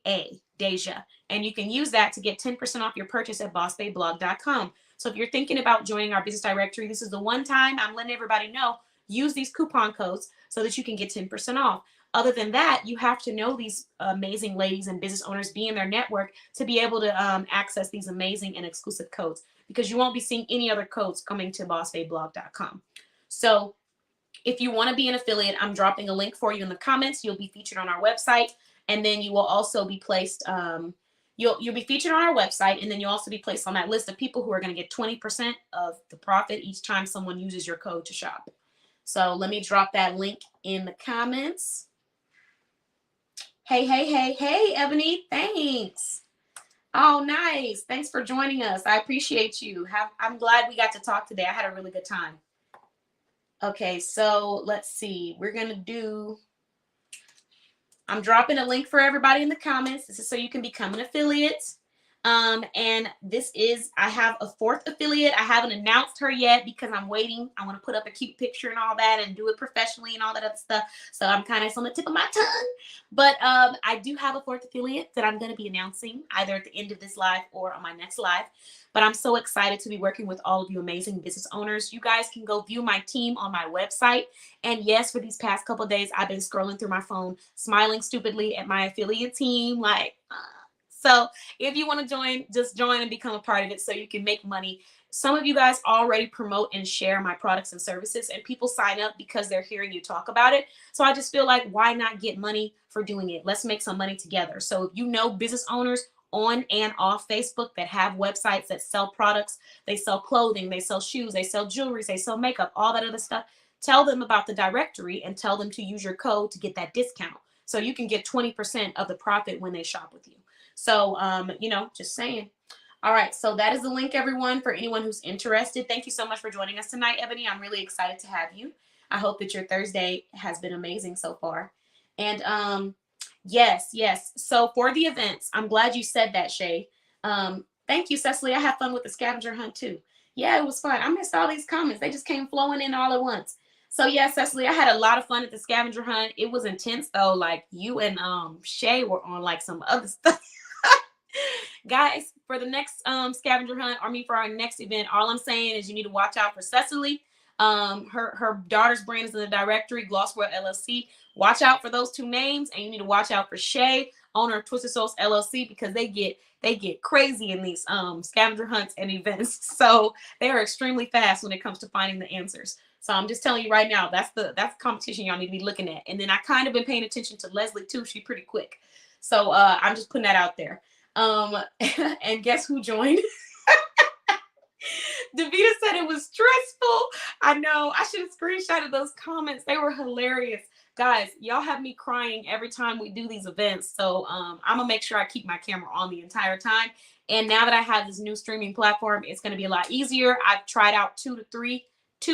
Deja. And you can use that to get 10% off your purchase at bossbayblog.com. So if you're thinking about joining our business directory, this is the one time I'm letting everybody know, use these coupon codes so that you can get 10% off. Other than that, you have to know these amazing ladies and business owners, be in their network to be able to access these amazing and exclusive codes, because you won't be seeing any other codes coming to bossbayblog.com. So if you want to be an affiliate, I'm dropping a link for you in the comments. You'll be featured on our website, and then you will also be placed, you'll be featured on our website, and then you'll also be placed on that list of people who are going to get 20% of the profit each time someone uses your code to shop. So let me drop that link in the comments. Hey, Ebony, thanks. Oh, nice. Thanks for joining us. I appreciate you. I'm glad we got to talk today. I had a really good time. Okay, so let's see. I'm dropping a link for everybody in the comments. This is so you can become an affiliate. And I have a fourth affiliate. I haven't announced her yet because I'm waiting. I want to put up a cute picture and all that and do it professionally and all that other stuff. So I'm kind of on the tip of my tongue. But I do have a fourth affiliate that I'm going to be announcing either at the end of this live or on my next live. But I'm so excited to be working with all of you amazing business owners. You guys can go view my team on my website. And yes, for these past couple of days, I've been scrolling through my phone, smiling stupidly at my affiliate team. So if you want to join, just join and become a part of it so you can make money. Some of you guys already promote and share my products and services, and people sign up because they're hearing you talk about it. So I just feel like, why not get money for doing it? Let's make some money together. So if you know business owners on and off Facebook that have websites that sell products, they sell clothing, they sell shoes, they sell jewelry, they sell makeup, all that other stuff, tell them about the directory and tell them to use your code to get that discount. So you can get 20% of the profit when they shop with you. So, just saying. All right. So that is the link, everyone, for anyone who's interested. Thank you so much for joining us tonight, Ebony. I'm really excited to have you. I hope that your Thursday has been amazing so far. And yes. So for the events, I'm glad you said that, Shay. Thank you, Cecily. I had fun with the scavenger hunt too. Yeah, it was fun. I missed all these comments. They just came flowing in all at once. So yeah, Cecily, I had a lot of fun at the scavenger hunt. It was intense though. Like you and Shay were on like some other stuff. Guys, for the next scavenger hunt, for our next event, all I'm saying is you need to watch out for Cecily. Her daughter's brand is in the directory, Glossworld LLC. Watch out for those two names, and you need to watch out for Shay, owner of Twisted Souls LLC, because they get crazy in these scavenger hunts and events. So they are extremely fast when it comes to finding the answers. So I'm just telling you right now, that's the competition y'all need to be looking at. And then I kind of been paying attention to Leslie too. She's pretty quick. So I'm just putting that out there. And guess who joined? Davita said it was stressful. I know. I should have screenshotted those comments. They were hilarious. Guys, y'all have me crying every time we do these events. So I'm going to make sure I keep my camera on the entire time. And now that I have this new streaming platform, it's going to be a lot easier. I've tried out two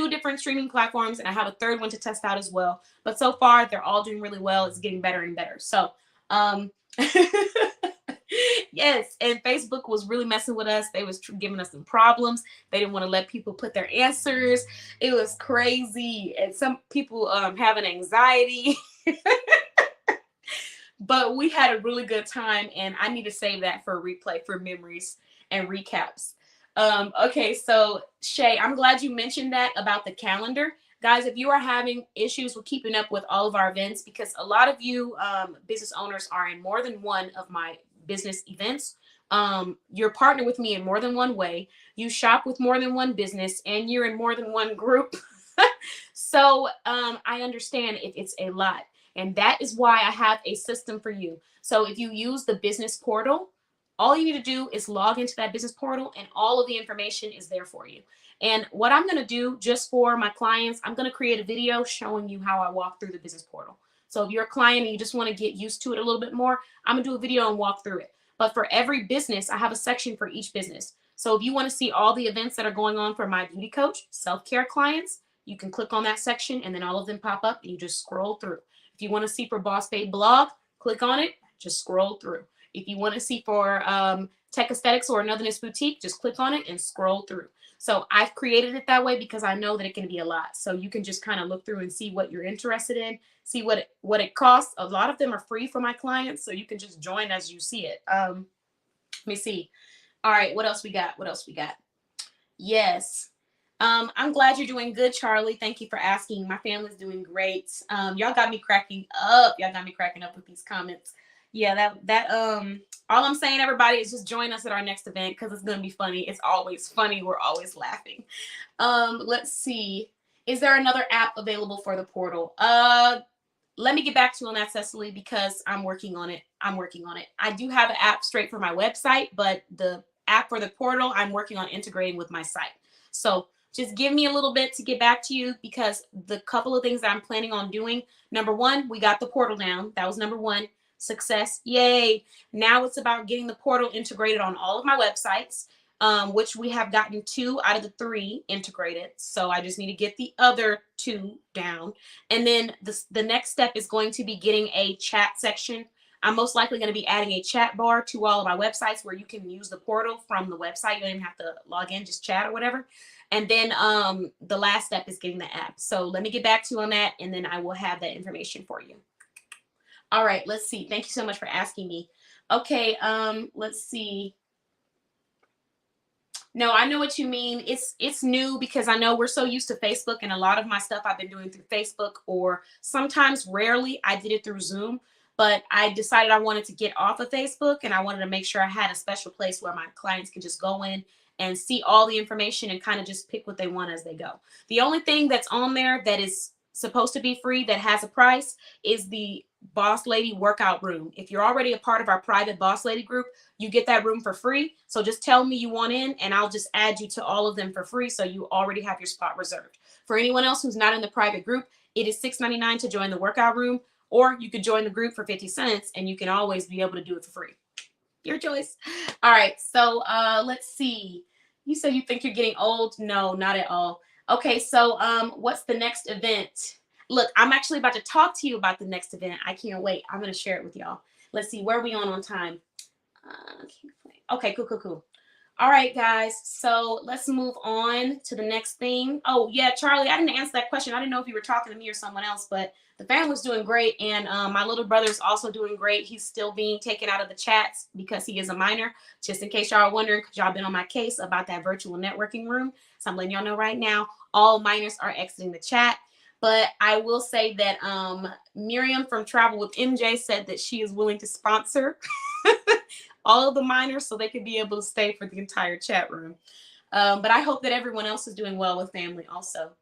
different streaming platforms, and I have a third one to test out as well. But so far, they're all doing really well. It's getting better and better. So, yes, and Facebook was really messing with us. They was giving us some problems. They didn't want to let people put their answers. It was crazy, and some people having anxiety. But we had a really good time, and I need to save that for a replay, for memories and recaps. Okay, so Shay, I'm glad you mentioned that about the calendar. Guys, if you are having issues with keeping up with all of our events, because a lot of you business owners are in more than one of my business events, you're partnered with me in more than one way, you shop with more than one business, and you're in more than one group. So I understand if it's a lot, and that is why I have a system for you. So if you use the business portal, all you need to do is log into that business portal, and all of the information is there for you. And what I'm going to do just for my clients, I'm going to create a video showing you how I walk through the business portal. So if you're a client and you just want to get used to it a little bit more, I'm going to do a video and walk through it. But for every business, I have a section for each business. So if you want to see all the events that are going on for my beauty coach, self-care clients, you can click on that section, and then all of them pop up, and you just scroll through. If you want to see for Boss Babe blog, click on it, just scroll through. If you want to see for Tech Aesthetics or Anotherness Boutique, just click on it and scroll through. So I've created it that way because I know that it can be a lot. So you can just kind of look through and see what you're interested in, see what it costs. A lot of them are free for my clients, so you can just join as you see it. Let me see. All right, what else we got? Yes. I'm glad you're doing good, Charlie. Thank you for asking. My family's doing great. Y'all got me cracking up. With these comments. Yeah, all I'm saying, everybody, is just join us at our next event because it's going to be funny. It's always funny. We're always laughing. Let's see. Is there another app available for the portal? Let me get back to you on that, Cecily, because I'm working on it. I do have an app straight for my website, but the app for the portal, I'm working on integrating with my site. So just give me a little bit to get back to you, because the couple of things that I'm planning on doing, number one, we got the portal down. That was number one. Success. Yay. Now it's about getting the portal integrated on all of my websites, which we have gotten 2 out of the 3 integrated. So I just need to get the other 2 down. And then the next step is going to be getting a chat section I'm most likely going to be adding a chat bar to all of my websites where you can use the portal from the website. You don't even have to log in, just chat or whatever. And then the last step is getting the app. So let me get back to you on that, and then I will have that information for you. All right, let's see. Thank you so much for asking me. Okay, let's see. No, I know what you mean. It's new because I know we're so used to Facebook, and a lot of my stuff I've been doing through Facebook, or sometimes rarely I did it through Zoom. But I decided I wanted to get off of Facebook, and I wanted to make sure I had a special place where my clients could just go in and see all the information and kind of just pick what they want as they go. The only thing that's on there that is supposed to be free that has a price is the Boss Lady workout room. If you're already a part of our private Boss Lady group, you get that room for free. So just tell me you want in, and I'll just add you to all of them for free, so you already have your spot reserved. For anyone else who's not in the private group, it is $6.99 to join the workout room, or you could join the group for 50 cents, and you can always be able to do it for free. Your choice. All right, so let's see. You said you think you're getting old. No, not at all. Okay, so what's the next event? Look, I'm actually about to talk to you about the next event. I can't wait. I'm going to share it with y'all. Let's see, where are we on time? Okay, cool. All right, guys. So let's move on to the next thing. Oh, yeah, Charlie, I didn't answer that question. I didn't know if you were talking to me or someone else, but the family's doing great. And my little brother's also doing great. He's still being taken out of the chats because he is a minor. Just in case y'all are wondering, because y'all been on my case about that virtual networking room. So I'm letting y'all know right now, all minors are exiting the chat. But I will say that Miriam from Travel with MJ said that she is willing to sponsor all of the minors so they could be able to stay for the entire chat room. But I hope that everyone else is doing well with family also.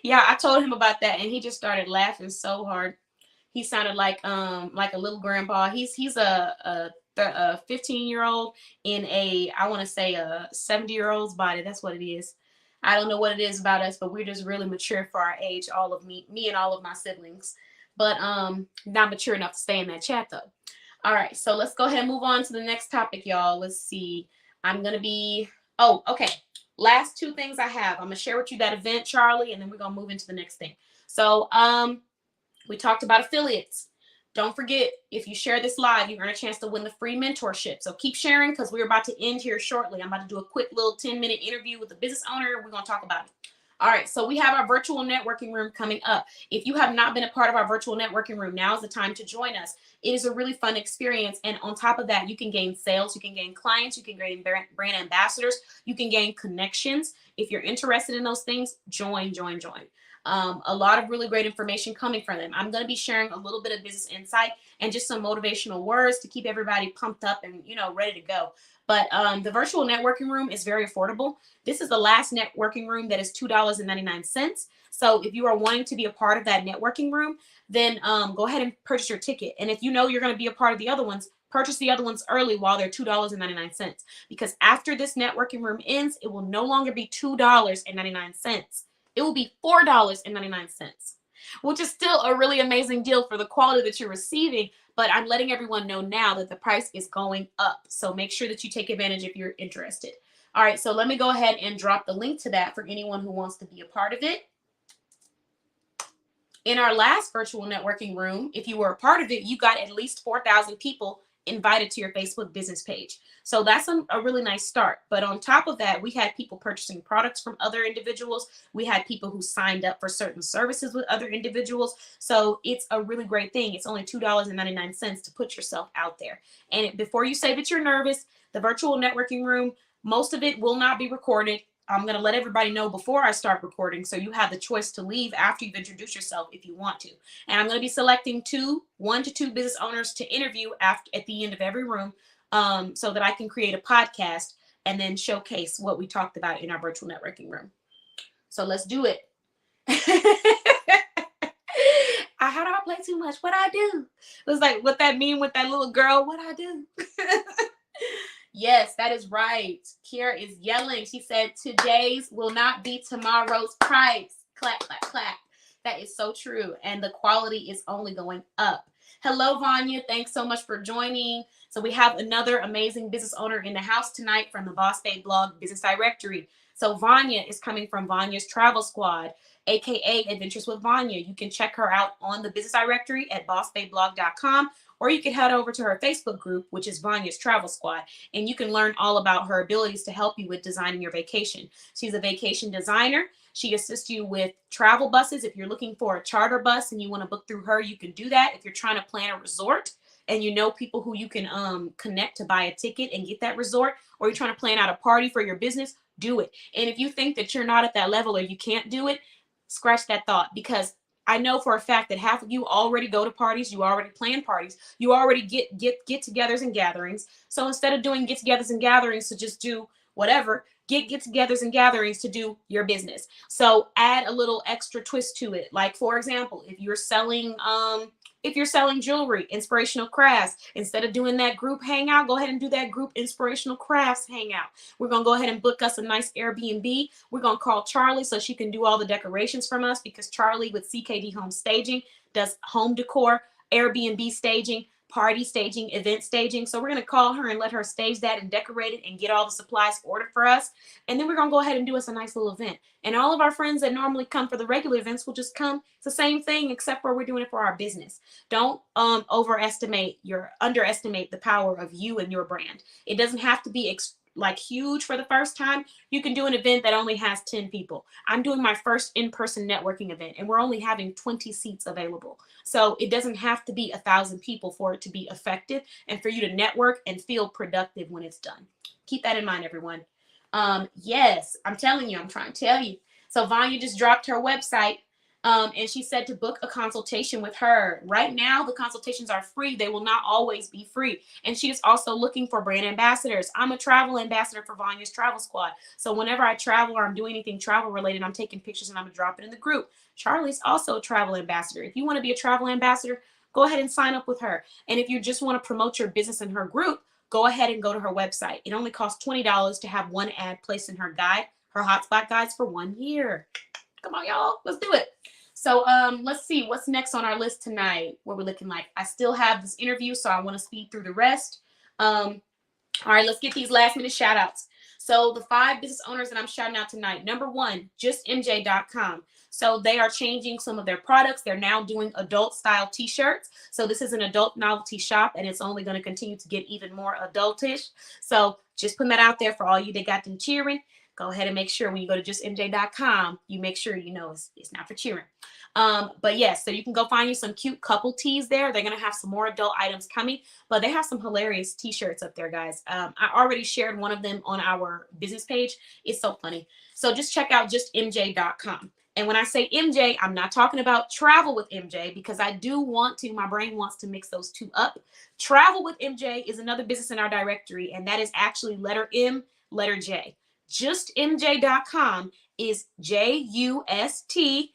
Yeah, I told him about that, and he just started laughing so hard. He sounded like a little grandpa. He's a 15-year-old in I want to say a 70-year-old's body. That's what it is. I don't know what it is about us, but we're just really mature for our age. All of me and all of my siblings, but not mature enough to stay in that chat though. All right, so let's go ahead and move on to the next topic, y'all. Let's see. Oh, okay. Last two things I have. I'm gonna share with you that event, Charlie, and then we're gonna move into the next thing. So we talked about affiliates. Don't forget, if you share this live, you earn a chance to win the free mentorship. So keep sharing, because we're about to end here shortly. I'm about to do a quick little 10-minute interview with the business owner. We're going to talk about it. All right, so we have our virtual networking room coming up. If you have not been a part of our virtual networking room, now is the time to join us. It is a really fun experience. And on top of that, you can gain sales, you can gain clients, you can gain brand ambassadors, you can gain connections. If you're interested in those things, join. A lot of really great information coming from them. I'm going to be sharing a little bit of business insight and just some motivational words to keep everybody pumped up and, ready to go. But the virtual networking room is very affordable. This is the last networking room that is $2.99. So if you are wanting to be a part of that networking room, then go ahead and purchase your ticket. And if you know you're going to be a part of the other ones, purchase the other ones early while they're $2.99. Because after this networking room ends, it will no longer be $2.99. It will be $4.99, which is still a really amazing deal for the quality that you're receiving. But I'm letting everyone know now that the price is going up. So make sure that you take advantage if you're interested. All right, so let me go ahead and drop the link to that for anyone who wants to be a part of it. In our last virtual networking room, if you were a part of it, you got at least 4,000 people invited to your Facebook business page. So that's a really nice start. But on top of that, we had people purchasing products from other individuals. We had people who signed up for certain services with other individuals. So it's a really great thing. It's only $2.99 to put yourself out there. And before you say that you're nervous, the virtual networking room, most of it will not be recorded. I'm going to let everybody know before I start recording, so you have the choice to leave after you've introduced yourself if you want to. And I'm going to be selecting 1 to 2 business owners to interview at the end of every room, so that I can create a podcast and then showcase what we talked about in our virtual networking room. So let's do it. How do I play too much? What I do? It was like, what that mean with that little girl? What I do? Yes, that is right. Kiara is yelling. She said, today's will not be tomorrow's price. Clap, clap, clap. That is so true. And the quality is only going up. Hello, Vanya. Thanks so much for joining. So we have another amazing business owner in the house tonight from the Boss Babe Blog Business Directory. So Vanya is coming from Vanya's Travel Squad, aka Adventures with Vanya. You can check her out on the business directory at bossbabeblog.com, or you can head over to her Facebook group, which is Vanya's Travel Squad, and you can learn all about her abilities to help you with designing your vacation. She's a vacation designer. She assists you with travel buses. If you're looking for a charter bus and you want to book through her, you can do that. If you're trying to plan a resort and you know people who you can connect to buy a ticket and get that resort, or you're trying to plan out a party for your business, do it. And if you think that you're not at that level or you can't do it, scratch that thought, because I know for a fact that half of you already go to parties, you already plan parties, you already get-togethers and gatherings. So instead of doing get-togethers and gatherings to just do whatever, get-togethers and gatherings to do your business. So add a little extra twist to it. Like, for example, if you're selling jewelry, inspirational crafts, instead of doing that group hangout, go ahead and do that group inspirational crafts hangout. We're going to go ahead and book us a nice Airbnb. We're going to call Charlie so she can do all the decorations from us, because Charlie with CKD Home Staging does home decor, Airbnb staging, party staging, event staging. So we're going to call her and let her stage that and decorate it and get all the supplies ordered for us. And then we're going to go ahead and do us a nice little event. And all of our friends that normally come for the regular events will just come. It's the same thing, except for we're doing it for our business. Don't underestimate the power of you and your brand. It doesn't have to be like huge for the first time. You can do an event that only has 10 people. I'm doing my first in-person networking event and we're only having 20 seats available. So it doesn't have to be 1,000 people for it to be effective and for you to network and feel productive when it's done. Keep that in mind, everyone. Yes, I'm telling you, I'm trying to tell you. So Vanya just dropped her website. And she said to book a consultation with her. Right now, the consultations are free. They will not always be free. And she is also looking for brand ambassadors. I'm a travel ambassador for Vanya's Travel Squad. So whenever I travel or I'm doing anything travel related, I'm taking pictures and I'm going to drop it in the group. Charlie's also a travel ambassador. If you want to be a travel ambassador, go ahead and sign up with her. And if you just want to promote your business in her group, go ahead and go to her website. It only costs $20 to have one ad placed in her guide, her hotspot guides, for 1 year. Come on, y'all. Let's do it. So let's see what's next on our list tonight. What we're looking like. I still have this interview, so I want to speed through the rest. All right, let's get these last minute shout outs. So the 5 business owners that I'm shouting out tonight. Number 1, justmj.com. So they are changing some of their products. They're now doing adult style t-shirts. So this is an adult novelty shop, and it's only going to continue to get even more adultish. So just putting that out there for all you that got them cheering. Go ahead and make sure when you go to justmj.com, you make sure you know it's not for cheering. But yes, so you can go find you some cute couple tees there. They're going to have some more adult items coming, but they have some hilarious t-shirts up there, guys. I already shared one of them on our business page. It's so funny. So just check out justmj.com. And when I say MJ, I'm not talking about Travel with MJ, because I do want to, my brain wants to mix those two up. Travel with MJ is another business in our directory, and that is actually letter M, letter J. JustMJ.com is JustMJay.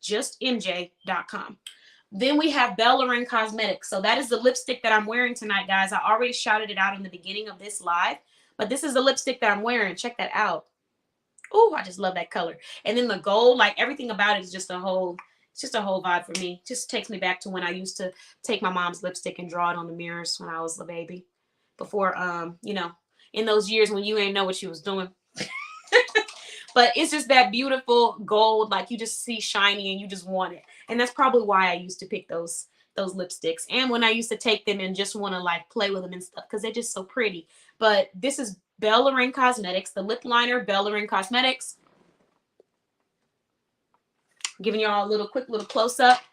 JustMJ.com. Then we have Belle Lorraine Cosmetics. So that is the lipstick that I'm wearing tonight, guys. I already shouted it out in the beginning of this live, but this is the lipstick that I'm wearing. Check that out. Oh, I just love that color. And then the gold, like everything about it is just a whole, it's just a whole vibe for me. Just takes me back to when I used to take my mom's lipstick and draw it on the mirrors when I was a baby. Before, you know, in those years when you ain't know what you was doing. But it's just that beautiful gold, like you just see shiny and you just want it. And that's probably why I used to pick those lipsticks. And when I used to take them and just want to like play with them and stuff, because they're just so pretty. But this is Belle Lorraine Cosmetics, the lip liner, Belle Lorraine Cosmetics. Giving y'all a quick little close up.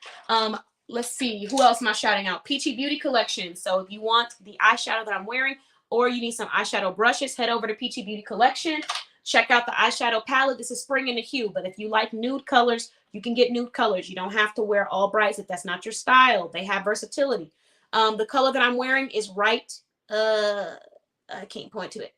Let's see, who else am I shouting out? Peachy Beauty Collection. So if you want the eyeshadow that I'm wearing, or you need some eyeshadow brushes, head over to Peachy Beauty Collection. Check out the eyeshadow palette. This is spring in the hue, but if you like nude colors, you can get nude colors. You don't have to wear all brights if that's not your style. They have versatility. The color that I'm wearing is right, I can't point to it.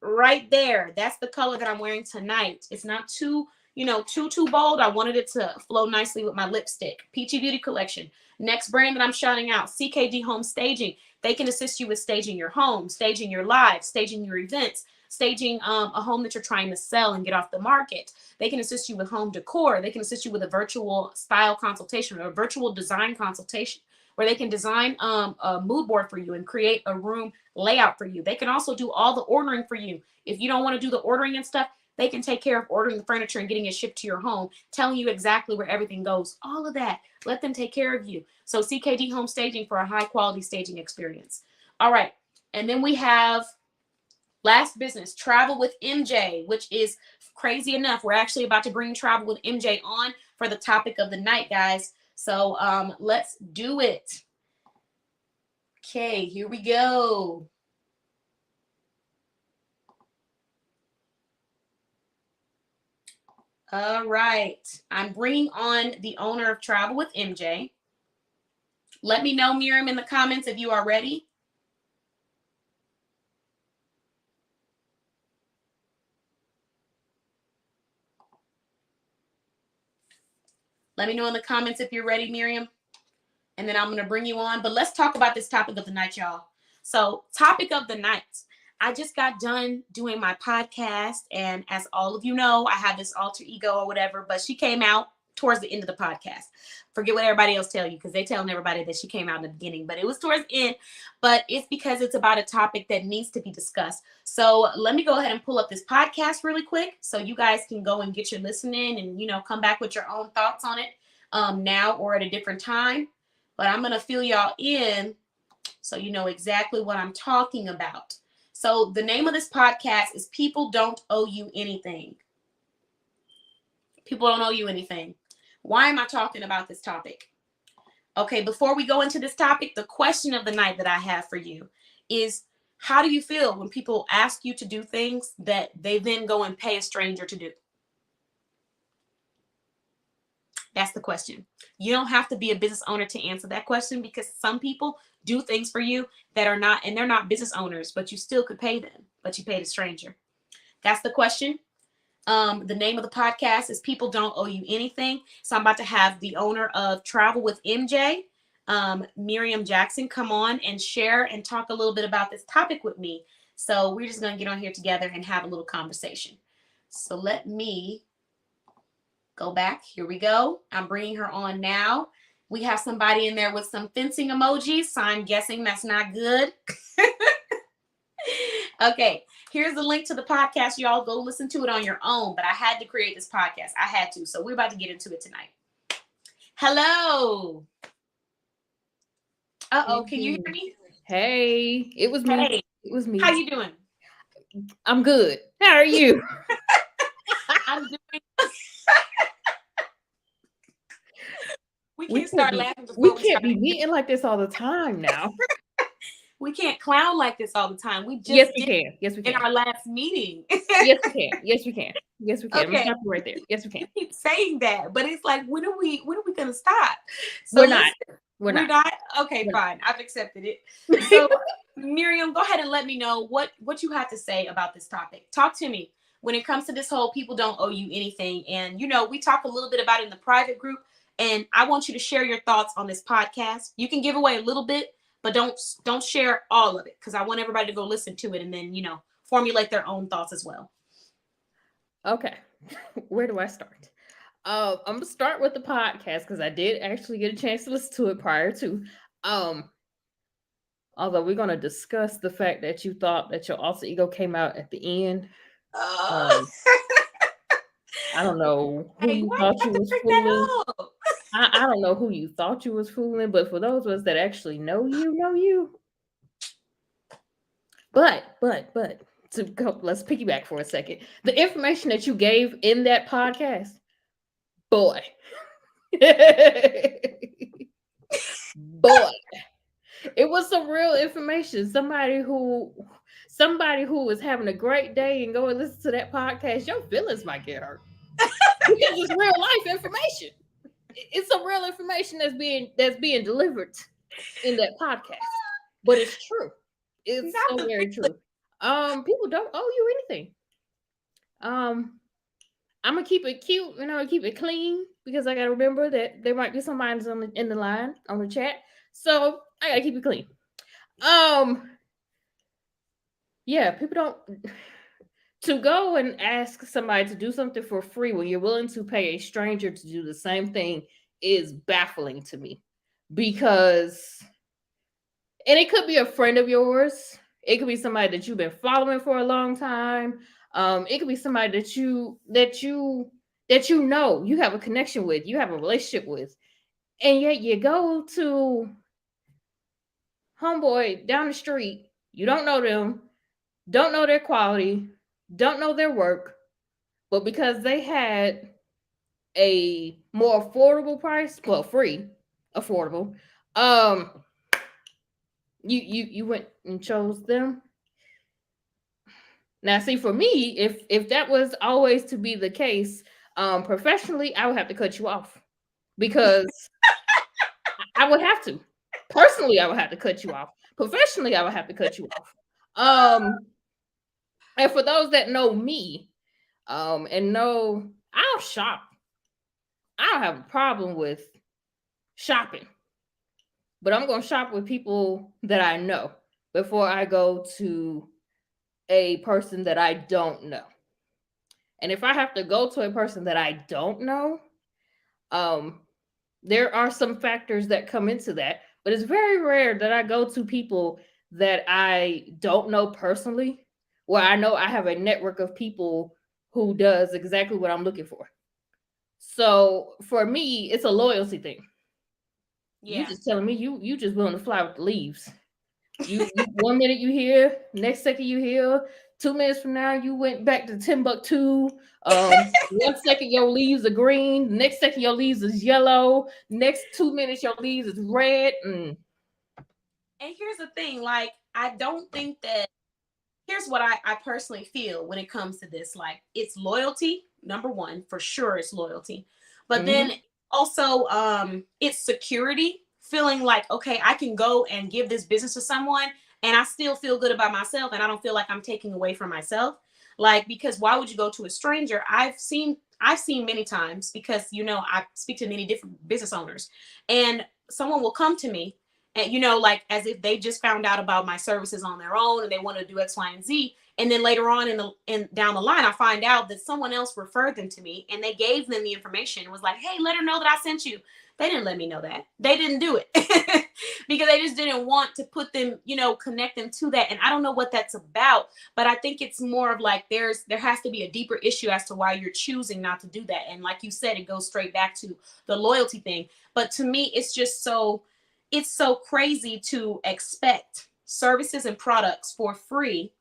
Right there. That's the color that I'm wearing tonight. It's not too, too bold. I wanted it to flow nicely with my lipstick. Peachy Beauty Collection. Next brand that I'm shouting out, CKD Home Staging. They can assist you with staging your home, staging your live, staging your events. staging a home that you're trying to sell and get off the market. They can assist you with home decor. They can assist you with a virtual style consultation or a virtual design consultation where they can design a mood board for you and create a room layout for you. They can also do all the ordering for you. If you don't want to do the ordering and stuff, they can take care of ordering the furniture and getting it shipped to your home, telling you exactly where everything goes. All of that. Let them take care of you. So CKD Home Staging for a high quality staging experience. All right. And then we have last business, Travel with MJ, which is crazy enough. We're actually about to bring Travel with MJ on for the topic of the night, guys. So let's do it. Okay, here we go. All right. I'm bringing on the owner of Travel with MJ. Let me know, Miriam, in the comments if you are ready. Let me know in the comments if you're ready, Miriam. And then I'm going to bring you on. But let's talk about this topic of the night, y'all. So, topic of the night. I just got done doing my podcast. And as all of you know, I have this alter ego or whatever. But she came out towards the end of the podcast. Forget what everybody else tell you, because they're telling everybody that she came out in the beginning. But it was towards the end. But it's because it's about a topic that needs to be discussed. So let me go ahead and pull up this podcast really quick so you guys can go and get your listening and, you know, come back with your own thoughts on it now or at a different time. But I'm going to fill y'all in so you know exactly what I'm talking about. So the name of this podcast is People Don't Owe You Anything. People don't owe you anything. Why am I talking about this topic? Okay, before we go into this topic, the question of the night that I have for you is, how do you feel when people ask you to do things that they then go and pay a stranger to do? That's the question. You don't have to be a business owner to answer that question, because some people do things for you that are not, and they're not business owners, but you still could pay them, but you paid a stranger. That's the question. The name of the podcast is People Don't Owe You Anything. So I'm about to have the owner of Travel with MJ, Miriam Jackson, come on and share and talk a little bit about this topic with me. So we're just going to get on here together and have a little conversation. So let me go back. Here we go. I'm bringing her on now. We have somebody in there with some fencing emojis, so I'm guessing that's not good. Okay, here's the link to the podcast. Y'all go listen to it on your own, but I had to create this podcast. I had to. So we're about to get into it tonight. Hello. Uh-oh, can you hear me? Hey, it was me. Hey, it was me. How you doing? I'm good. How are you? I'm doing. We can't start laughing before we can't be meeting like this all the time now. We can't clown like this all the time. We just yes, we can. Yes, we can. In our last meeting. yes, we can. Yes, we can. Yes, we can. Okay. I'm right there. Yes, we can. You keep saying that, but it's like, when are we gonna stop? So we're not. We're not. Okay, fine. I've accepted it. So Miriam, go ahead and let me know what you have to say about this topic. Talk to me when it comes to this whole people don't owe you anything. And you know, we talk a little bit about it in the private group, and I want you to share your thoughts on this podcast. You can give away a little bit, but don't share all of it, because I want everybody to go listen to it and then, you know, formulate their own thoughts as well. Okay. Where do I start? I'm gonna start with the podcast, because I did actually get a chance to listen to it prior to. Although we're gonna discuss the fact that you thought that your alter ego came out at the end. I don't know who you thought you was fooling. I don't know who you thought you was fooling, but for those of us that actually know you. But to go, let's piggyback for a second. The information that you gave in that podcast, boy, it was some real information. Somebody who is having a great day and go and listen to that podcast, your feelings might get hurt, because it's real life information. It's some real information that's being delivered in that podcast, but it's true. It's so very true. People don't owe you anything. I'm gonna keep it cute and I'm gonna keep it clean, because I gotta remember that there might be somebody in the line on the chat, so I gotta keep it clean. Yeah, people don't. To go and ask somebody to do something for free when you're willing to pay a stranger to do the same thing is baffling to me, because, and it could be a friend of yours, it could be somebody that you've been following for a long time, it could be somebody that you know, you have a connection with, you have a relationship with, and yet you go to homeboy down the street, you don't know them, don't know their quality, don't know their work, but because they had a more affordable price, well, free, affordable, um, you went and chose them. Now, see, for me, if that was always to be the case, professionally, I would have to cut you off, because I would have to. Personally, I would have to cut you off. Professionally, I would have to cut you off. And for those that know me, and know I'll shop. I don't have a problem with shopping, but I'm going to shop with people that I know before I go to a person that I don't know. And if I have to go to a person that I don't know, um, there are some factors that come into that, but it's very rare that I go to people that I don't know personally, where I know I have a network of people who does exactly what I'm looking for. So for me, it's a loyalty thing. You Yeah. just telling me you just willing to fly with the leaves. You 1 minute you here, next second you here. 2 minutes from now you went back to Timbuktu. 1 second your leaves are green, the next second your leaves is yellow, next 2 minutes your leaves is red. And here's the thing, like, I don't think that, here's what I personally feel when it comes to this. Like, it's loyalty, number one, for sure it's loyalty. But then Mm-hmm. also it's security, feeling like, okay, I can go and give this business to someone and I still feel good about myself and I don't feel like I'm taking away from myself. Like, because why would you go to a stranger? I've seen many times, because I speak to many different business owners, and someone will come to me, and like, as if they just found out about my services on their own and they want to do X, Y, and Z. And then later on in down the line, I find out that someone else referred them to me, and they gave them the information and was like, hey, let her know that I sent you. They didn't let me know that. They didn't do it because they just didn't want to put them, connect them to that. And I don't know what that's about, but I think it's more of like, there has to be a deeper issue as to why you're choosing not to do that. And like you said, it goes straight back to the loyalty thing. But to me, it's so crazy to expect services and products for free,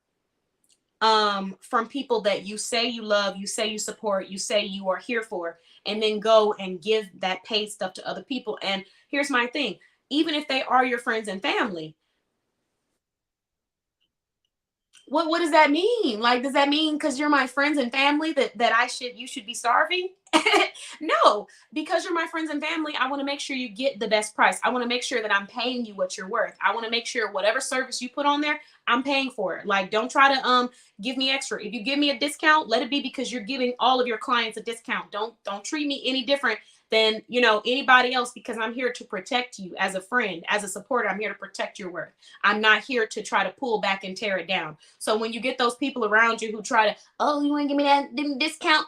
from people that you say you love, you say you support, you say you are here for, and then go and give that paid stuff to other people. And here's my thing, even if they are your friends and family, what does that mean? Like, does that mean because you're my friends and family that you should be starving? No, because you're my friends and family, I want to make sure you get the best price. I want to make sure that I'm paying you what you're worth. I want to make sure whatever service you put on there, I'm paying for it. Like, don't try to give me extra. If you give me a discount, let it be because you're giving all of your clients a discount. Don't treat me any different than anybody else, because I'm here to protect you as a friend, as a supporter. I'm here to protect your worth. I'm not here to try to pull back and tear it down. So when you get those people around you who try to, oh, you want to give me that discount,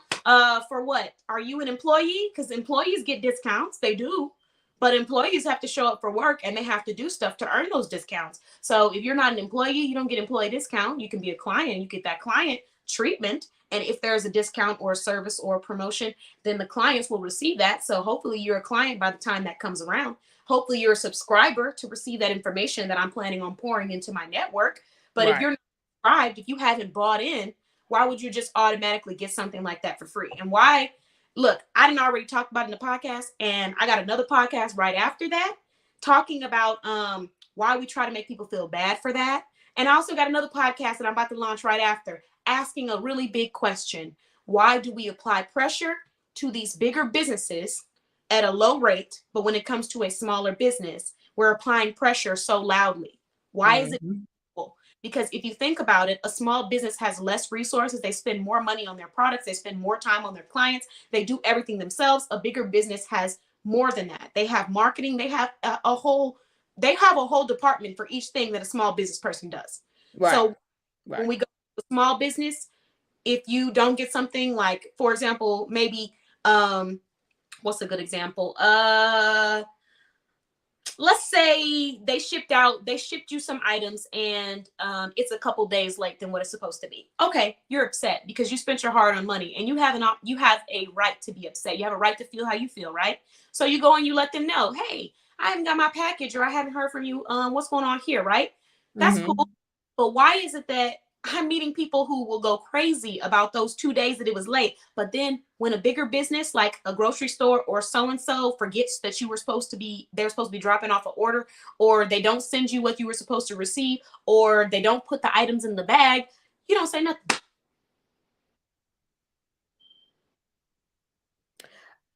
for what? Are you an employee? Because employees get discounts, they do, but employees have to show up for work and they have to do stuff to earn those discounts. So if you're not an employee, you don't get employee discount. You can be a client, you get that client treatment. And if there's a discount or a service or a promotion, then the clients will receive that. So hopefully you're a client by the time that comes around. Hopefully you're a subscriber to receive that information that I'm planning on pouring into my network. But if Right. you're not subscribed, if you haven't bought in, why would you just automatically get something like that for free? And why? Look, I didn't already talk about it in the podcast, and I got another podcast right after that talking about why we try to make people feel bad for that. And I also got another podcast that I'm about to launch right after, asking a really big question. Why do we apply pressure to these bigger businesses at a low rate, but when it comes to a smaller business, we're applying pressure so loudly? Why is it? Mhm. Because if you think about it, a small business has less resources. They spend more money on their products. They spend more time on their clients. They do everything themselves. A bigger business has more than that. They have marketing. They have they have a whole department for each thing that a small business person does. Right. So when Right. we go to a small business, if you don't get something, like, for example, maybe what's a good example? Let's say they shipped you some items, and it's a couple days late than what it's supposed to be. Okay, you're upset because you spent your hard-earned money, and you have a right to be upset. You have a right to feel how you feel, right? So you go and you let them know, hey, I haven't got my package, or I haven't heard from you. What's going on here, right? That's Mm-hmm. cool. But why is it that I'm meeting people who will go crazy about those 2 days that it was late, but then when a bigger business like a grocery store or so-and-so forgets that they're supposed to be dropping off an order, or they don't send you what you were supposed to receive, or they don't put the items in the bag, you don't say nothing.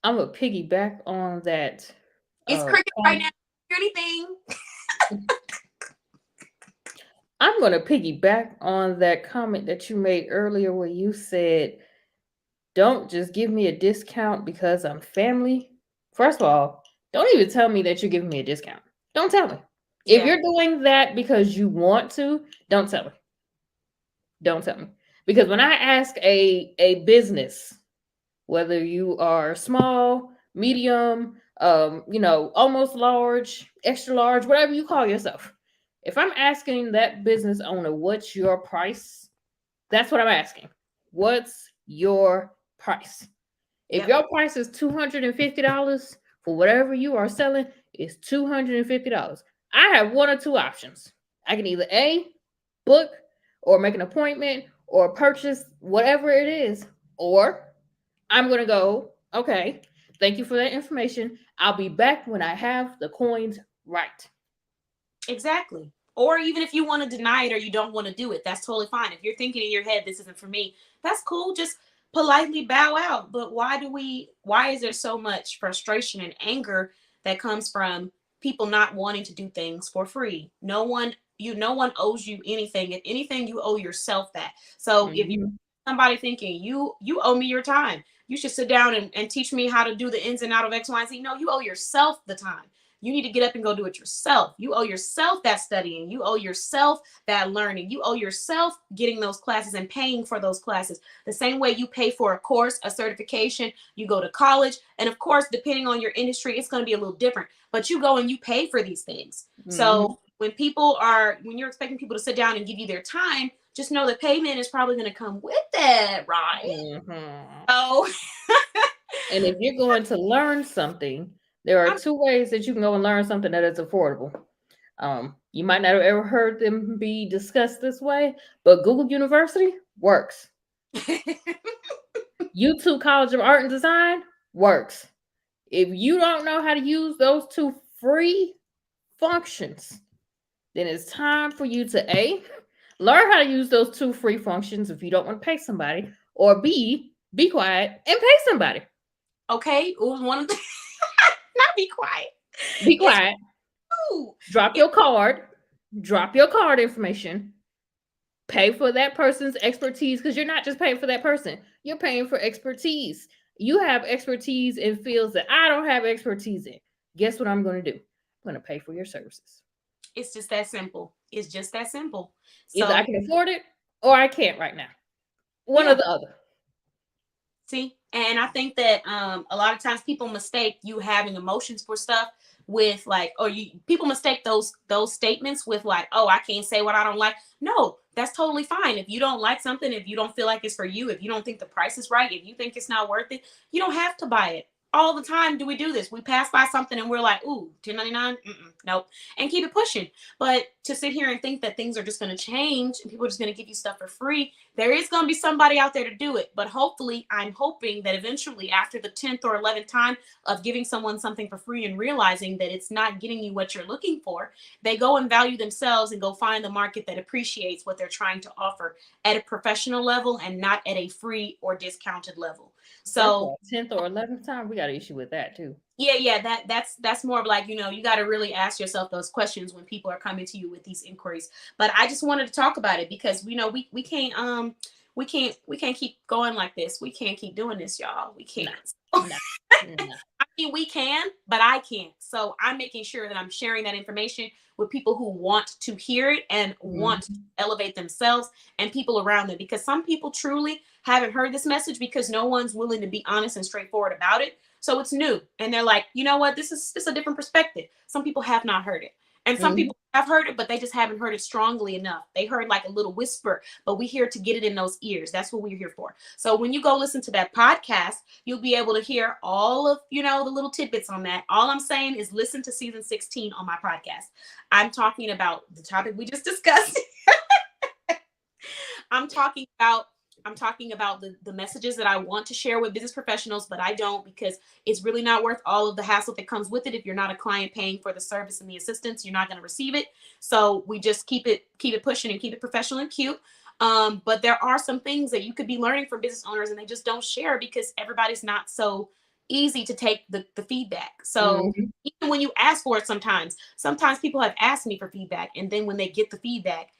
I'm gonna piggyback on that. It's cricket right now. Anything. I'm going to piggyback on that comment that you made earlier where you said, don't just give me a discount because I'm family. First of all, don't even tell me that you're giving me a discount. Don't tell me. If you're doing that because you want to, don't tell me. Don't tell me. Because when I ask a business, whether you are small, medium, almost large, extra large, whatever you call yourself, if I'm asking that business owner, what's your price? That's what I'm asking. What's your price? If your price is $250 for whatever you are selling, it's $250. I have one or two options. I can either A, book or make an appointment or purchase whatever it is, or I'm going to go, okay, thank you for that information. I'll be back when I have the coins right. Exactly. Or even if you want to deny it or you don't want to do it, that's totally fine. If you're thinking in your head, this isn't for me, that's cool. Just politely bow out. But why is there so much frustration and anger that comes from people not wanting to do things for free? No one owes you anything. If anything, you owe yourself that. So if you're somebody thinking you owe me your time, you should sit down and teach me how to do the ins and out of X, Y, and Z. No, you owe yourself the time. You need to get up and go do it yourself. You owe yourself that studying. You owe yourself that learning. You owe yourself getting those classes and paying for those classes. The same way you pay for a course, a certification, you go to college. And of course, depending on your industry, it's going to be a little different. But you go and you pay for these things. Mm-hmm. So when you're expecting people to sit down and give you their time, just know the payment is probably going to come with that, right? Mm-hmm. So, and if you're going to learn something, there are two ways that you can go and learn something that is affordable. You might not have ever heard them be discussed this way, but Google University works. YouTube College of Art and Design works. If you don't know how to use those two free functions, then it's time for you to A, learn how to use those two free functions if you don't want to pay somebody, or B, be quiet and pay somebody. Okay, one of the not be quiet. Be quiet. Drop your card information. Pay for that person's expertise, because you're not just paying for that person. You're paying for expertise. You have expertise in fields that I don't have expertise in. Guess what I'm going to do? I'm going to pay for your services. It's just that simple. It's just that simple. So, either I can afford it or I can't right now. One or the other. See? And I think that a lot of times people mistake you having emotions for stuff with people mistake those statements with like, oh, I can't say what I don't like. No, that's totally fine. If you don't like something, if you don't feel like it's for you, if you don't think the price is right, if you think it's not worth it, you don't have to buy it. All the time do we do this. We pass by something and we're like, ooh, $10.99? Nope. And keep it pushing. But to sit here and think that things are just going to change and people are just going to give you stuff for free, there is going to be somebody out there to do it. But hopefully, I'm hoping that eventually after the 10th or 11th time of giving someone something for free and realizing that it's not getting you what you're looking for, they go and value themselves and go find the market that appreciates what they're trying to offer at a professional level and not at a free or discounted level. So 10th or 11th time, we got an issue with that too. Yeah, that's more of like, you got to really ask yourself those questions when people are coming to you with these inquiries. But I just wanted to talk about it because we can't keep going like this. We can't keep doing this, y'all. We can't. No. I mean we can, but I can't. So I'm making sure that I'm sharing that information with people who want to hear it and want to elevate themselves and people around them. Because some people truly haven't heard this message because no one's willing to be honest and straightforward about it. So it's new. And they're like, you know what? This is a different perspective. Some people have not heard it. And some people have heard it, but they just haven't heard it strongly enough. They heard like a little whisper, but we're here to get it in those ears. That's what we're here for. So when you go listen to that podcast, you'll be able to hear all of, the little tidbits on that. All I'm saying is listen to season 16 on my podcast. I'm talking about the topic we just discussed. I'm talking about the messages that I want to share with business professionals, but I don't, because it's really not worth all of the hassle that comes with it. If you're not a client paying for the service and the assistance, you're not going to receive it. So we just keep it pushing and keep it professional and cute. But there are some things that you could be learning from business owners and they just don't share because everybody's not so easy to take the feedback. So even when you ask for it, sometimes people have asked me for feedback, and then when they get the feedback,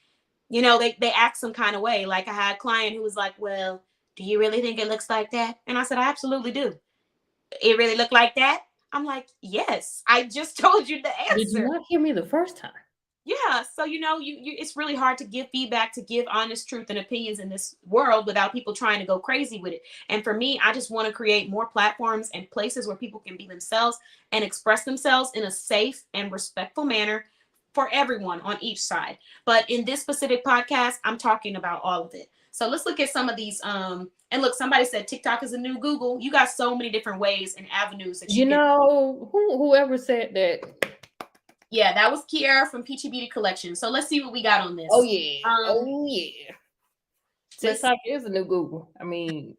they act some kind of way. Like I had a client who was like, well, do you really think it looks like that? And I said, I absolutely do. It really looked like that? I'm like, yes, I just told you the answer. Did you not hear me the first time? Yeah. So, it's really hard to give feedback, to give honest truth and opinions in this world without people trying to go crazy with it. And for me, I just want to create more platforms and places where people can be themselves and express themselves in a safe and respectful manner for everyone on each side. But in this specific podcast, I'm talking about all of it. So let's look at some of these. And look, somebody said TikTok is a new Google. You got so many different ways and avenues that whoever said that. Yeah, that was Kiara from Peachy Beauty Collection. So let's see what we got on this. Oh yeah. TikTok is a new Google. I mean,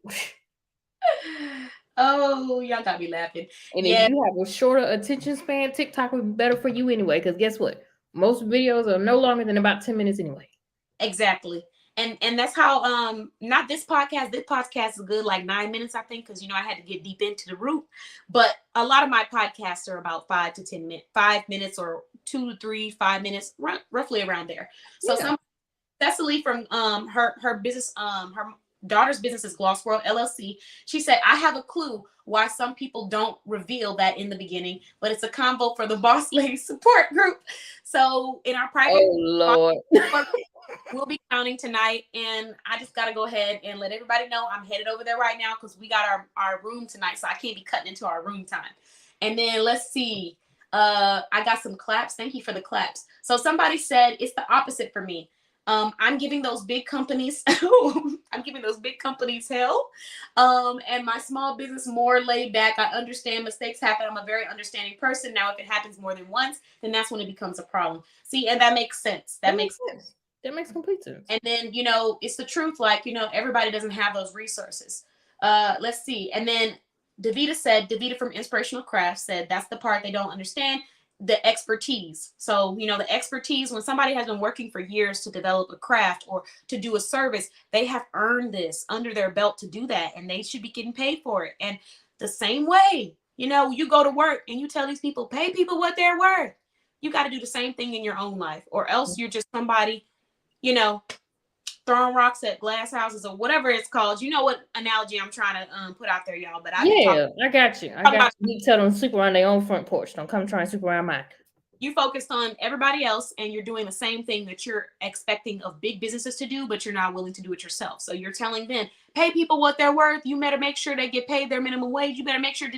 oh, y'all got me laughing. And if you have a shorter attention span, TikTok would be better for you anyway. Because guess what? Most videos are no longer than about 10 minutes anyway. Exactly. And that's how not this podcast. This podcast is good, like 9 minutes, I think, because I had to get deep into the root. But a lot of my podcasts are about 5 to 10 minutes, 5 minutes or 2 to 3, 5 minutes, roughly around there. So Cecily from her business, her daughter's business is Gloss World LLC. She said, I have a clue why some people don't reveal that in the beginning, but it's a combo for the Boss Lady support group. So in our private, we'll be counting tonight, and I just got to go ahead and let everybody know I'm headed over there right now because we got our room tonight, so I can't be cutting into our room time. And then let's see. I got some claps. Thank you for the claps. So somebody said it's the opposite for me. I'm giving those big companies hell, and my small business more laid back. I understand mistakes happen. I'm a very understanding person. Now, if it happens more than once, then that's when it becomes a problem. See, and that makes sense. That makes sense. That makes complete sense. And then, it's the truth. Like, everybody doesn't have those resources. Let's see. And then Davita from Inspirational Crafts said, that's the part they don't understand. The expertise. So, the expertise, when somebody has been working for years to develop a craft or to do a service, they have earned this under their belt to do that, and they should be getting paid for it. And the same way, you go to work and you tell these people, pay people what they're worth. You got to do the same thing in your own life, or else you're just somebody, throwing rocks at glass houses or whatever it's called. You know what analogy I'm trying to put out there, y'all. But I got you. You tell them to sweep around their own front porch. Don't come try and sweep around mine. You focused on everybody else, and you're doing the same thing that you're expecting of big businesses to do, but you're not willing to do it yourself. So you're telling them, pay people what they're worth. You better make sure they get paid their minimum wage. You better make sure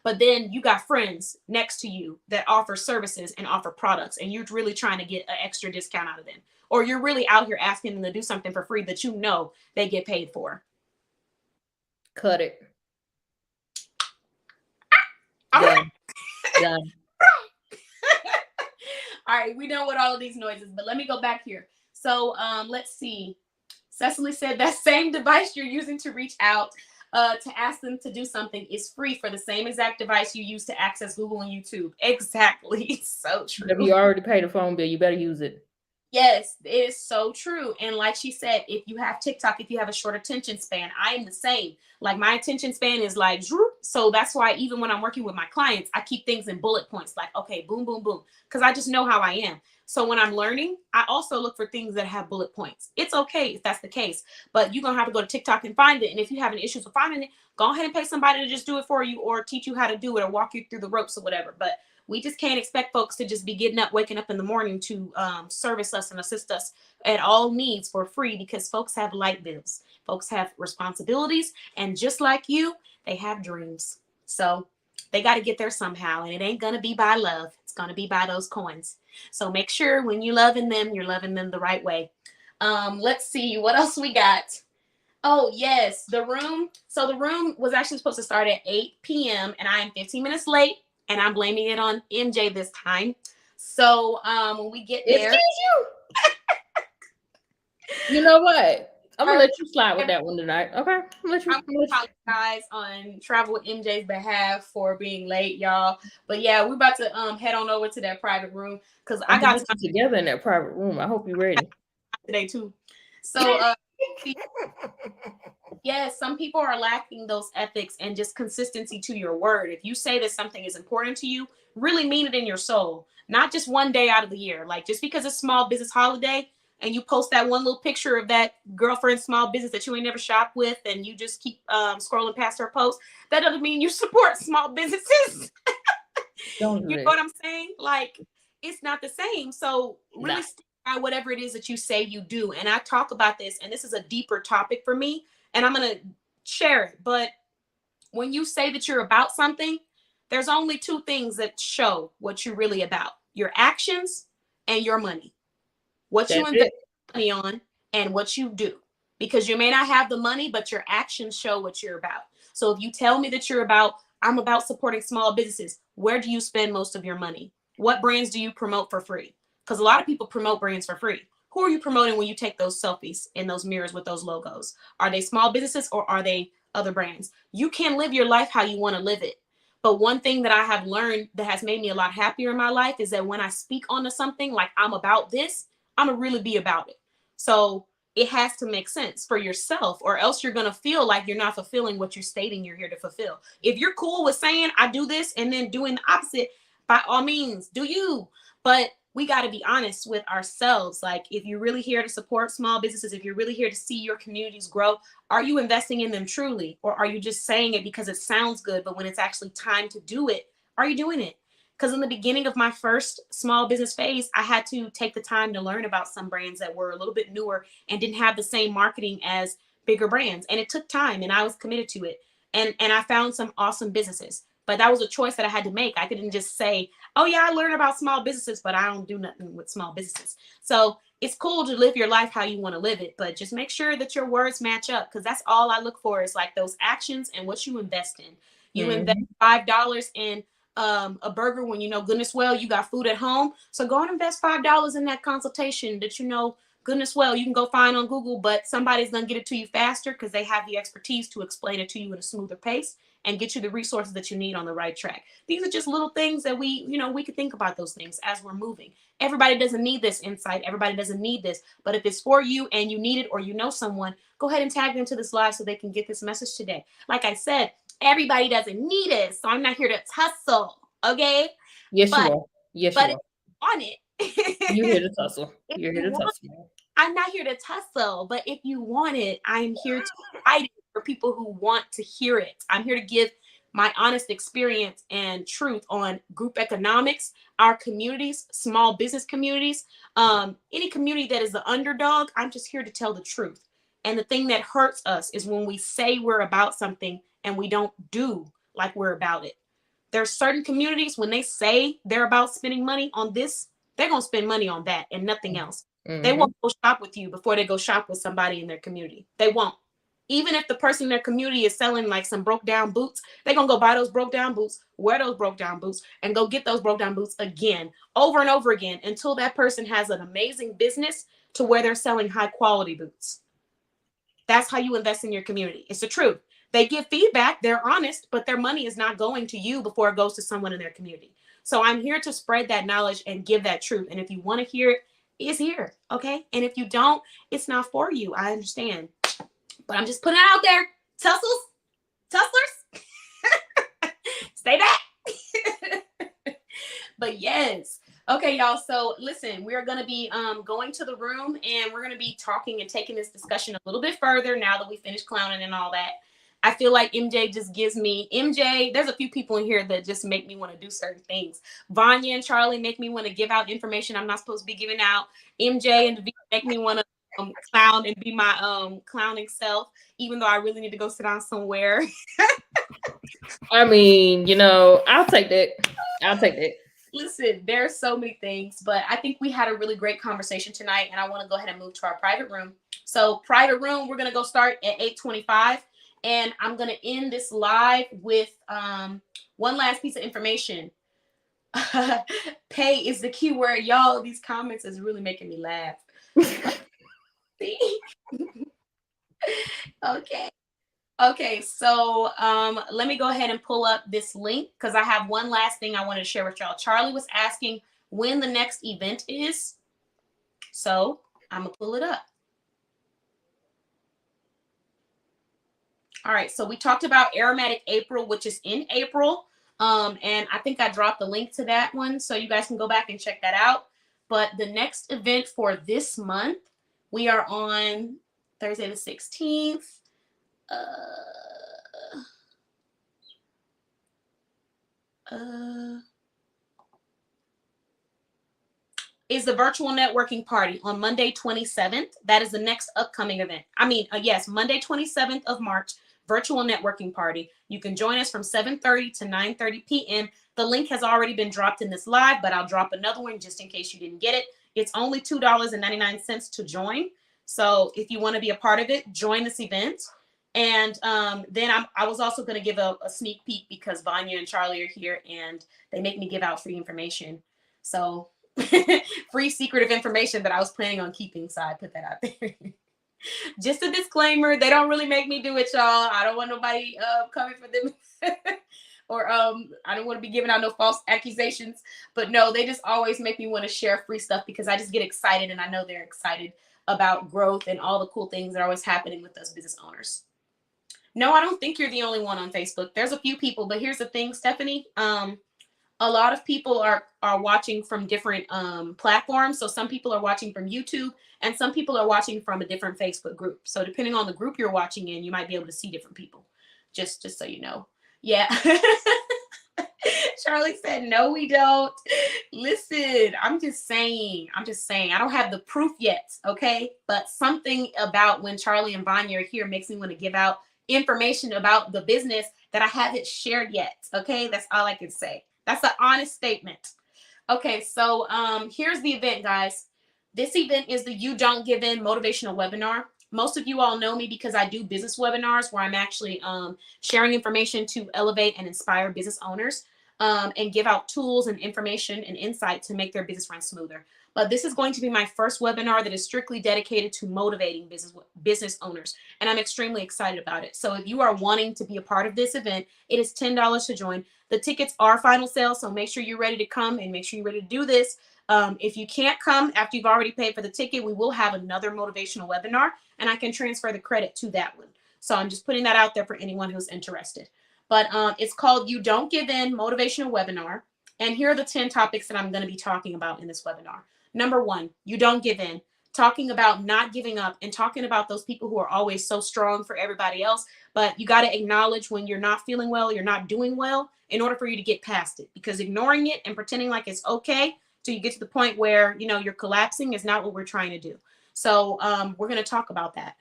But then you got friends next to you that offer services and offer products, and you're really trying to get an extra discount out of them. Or you're really out here asking them to do something for free that they get paid for. Cut it. Done. Done. All right, we know what all of these noises, but let me go back here. So let's see. Cecily said that same device you're using to reach out to ask them to do something is free for the same exact device you use to access Google and YouTube. Exactly. So true. If you already paid a phone bill, you better use it. Yes, it is so true. And like she said, if you have TikTok, if you have a short attention span, I am the same. Like my attention span is like, so that's why even when I'm working with my clients, I keep things in bullet points like, okay, boom, boom, boom, because I just know how I am. So when I'm learning, I also look for things that have bullet points. It's okay if that's the case, but you're going to have to go to TikTok and find it. And if you have any issues with finding it, go ahead and pay somebody to just do it for you or teach you how to do it or walk you through the ropes or whatever. But we just can't expect folks to just be getting up, waking up in the morning to service us and assist us at all needs for free because folks have light bills. Folks have responsibilities. And just like you, they have dreams. So they got to get there somehow. And it ain't going to be by love. It's going to be by those coins. So make sure when you're loving them the right way. Let's see what else we got. Oh, yes, the room. So the room was actually supposed to start at 8 p.m. and I am 15 minutes late. And I'm blaming it on MJ this time. So when we get there. Excuse you. You know what? I'm going to let you slide with that one tonight. Okay? I'm going to apologize on Travel with MJ's behalf for being late, y'all. But yeah, we're about to head on over to that private room because I got to together in that private room. I hope you're ready. Today too. So yes, some people are lacking those ethics and just consistency to your word. If you say that something is important to you, really mean it in your soul, not just one day out of the year. Like just because it's small business holiday and you post that one little picture of that girlfriend's small business that you ain't never shopped with and you just keep scrolling past her post, that doesn't mean you support small businesses. You know what I'm saying? Like it's not the same. So really stick by whatever it is that you say you do. And I talk about this, and this is a deeper topic for me, and I'm going to share it. But when you say that you're about something, there's only two things that show what you're really about: your actions and your money. What you invest money on and what you do. Because you may not have the money, but your actions show what you're about. So if you tell me that I'm about supporting small businesses, where do you spend most of your money? What brands do you promote for free? Because a lot of people promote brands for free. Who are you promoting when you take those selfies in those mirrors with those logos? Are they small businesses or are they other brands? You can live your life how you want to live it. But one thing that I have learned that has made me a lot happier in my life is that when I speak onto something like I'm about this, I'm gonna really be about it. So it has to make sense for yourself, or else you're gonna feel like you're not fulfilling what you're stating you're here to fulfill. If you're cool with saying I do this and then doing the opposite, by all means, do you. But we got to be honest with ourselves. Like, if you're really here to support small businesses, if you're really here to see your communities grow, are you investing in them truly? Or are you just saying it because it sounds good, but when it's actually time to do it, are you doing it? Because in the beginning of my first small business phase, I had to take the time to learn about some brands that were a little bit newer and didn't have the same marketing as bigger brands. And it took time, and I was committed to it. And I found some awesome businesses. But that was a choice that I had to make. I couldn't just say, oh, yeah, I learned about small businesses, but I don't do nothing with small businesses. So it's cool to live your life how you want to live it, but just make sure that your words match up, because that's all I look for is like those actions and what you invest in. You invest $5 in a burger when you know goodness well you got food at home. So go and invest $5 in that consultation that you know goodness well you can go find on Google, but somebody's going to get it to you faster because they have the expertise to explain it to you at a smoother pace and get you the resources that you need on the right track. These are just little things that we could think about those things as we're moving. Everybody doesn't need this insight. Everybody doesn't need this. But if it's for you and you need it, or you know someone, go ahead and tag them to this live so they can get this message today. Like I said, everybody doesn't need it. So I'm not here to tussle. Okay? Yes, you are. Yes, but you are. On it. You're here to tussle. You're here to tussle. I'm not here to tussle, but if you want it, I'm here to provide it for people who want to hear it. I'm here to give my honest experience and truth on group economics, our communities, small business communities, any community that is the underdog. I'm just here to tell the truth. And the thing that hurts us is when we say we're about something and we don't do like we're about it. There's certain communities, when they say they're about spending money on this, they're going to spend money on that and nothing else. They won't go shop with you before they go shop with somebody in their community. They won't. Even if the person in their community is selling like some broke down boots, they're going to go buy those broke down boots, wear those broke down boots, and go get those broke down boots again, over and over again, until that person has an amazing business to where they're selling high quality boots. That's how you invest in your community. It's the truth. They give feedback, they're honest, but their money is not going to you before it goes to someone in their community. So I'm here to spread that knowledge and give that truth. And if you want to hear it, is here. Okay. And if you don't, it's not for you. I understand. But I'm just putting it out there. Tusslers, stay back. But yes. Okay, y'all. So listen, we're going to be going to the room, and we're going to be talking and taking this discussion a little bit further now that we finished clowning and all that. I feel like MJ just gives me there's a few people in here that just make me want to do certain things. Vanya and Charlie make me want to give out information I'm not supposed to be giving out. MJ and Davina make me want to clown and be my clowning self, even though I really need to go sit down somewhere. I mean, I'll take that. Listen, there's so many things, but I think we had a really great conversation tonight, and I want to go ahead and move to our private room. So private room, we're going to go start at 8:25. And I'm going to end this live with one last piece of information. Pay is the key word. Y'all, these comments is really making me laugh. See? Okay, so let me go ahead and pull up this link because I have one last thing I want to share with y'all. Charlie was asking when the next event is. So I'm going to pull it up. All right, so we talked about Aromatic April, which is in April. And I think I dropped the link to that one, so you guys can go back and check that out. But the next event for this month, we are on Thursday the 16th. Is the virtual networking party on Monday 27th. That is the next upcoming event. Yes, Monday 27th of March. Virtual networking party. You can join us from 7:30 to 9:30 p.m. The link has already been dropped in this live, but I'll drop another one just in case you didn't get it. It's only $2.99 to join. So if you want to be a part of it, join this event. And then I was also going to give a sneak peek because Vanya and Charlie are here and they make me give out free information. So free secretive information that I was planning on keeping. So I put that out there. Just a disclaimer, they don't really make me do it, y'all. I don't want nobody coming for them. Or I don't want to be giving out no false accusations. But no, they just always make me want to share free stuff because I just get excited, and I know they're excited about growth and all the cool things that are always happening with us business owners. No, I don't think you're the only one on Facebook. There's a few people, but here's the thing, Stephanie. A lot of people are watching from different platforms. So some people are watching from YouTube and some people are watching from a different Facebook group. So depending on the group you're watching in, you might be able to see different people. Just so you know. Yeah. Charlie said, no, we don't. Listen, I'm just saying. I don't have the proof yet, okay? But something about when Charlie and Vanya are here makes me want to give out information about the business that I haven't shared yet, okay? That's all I can say. That's an honest statement. Okay, so here's the event, guys. This event is the You Don't Give In motivational webinar. Most of you all know me because I do business webinars where I'm actually sharing information to elevate and inspire business owners and give out tools and information and insight to make their business run smoother. But this is going to be my first webinar that is strictly dedicated to motivating business owners. And I'm extremely excited about it. So if you are wanting to be a part of this event, it is $10 to join. The tickets are final sale, so make sure you're ready to come and make sure you're ready to do this. If you can't come after you've already paid for the ticket, we will have another motivational webinar, and I can transfer the credit to that one. So I'm just putting that out there for anyone who's interested. But it's called You Don't Give In motivational webinar. And here are the 10 topics that I'm going to be talking about in this webinar. Number 1, you don't give in. Talking about not giving up and talking about those people who are always so strong for everybody else. But you got to acknowledge when you're not feeling well, you're not doing well in order for you to get past it. Because ignoring it and pretending like it's okay till you get to the point where, you're collapsing is not what we're trying to do. So we're going to talk about that.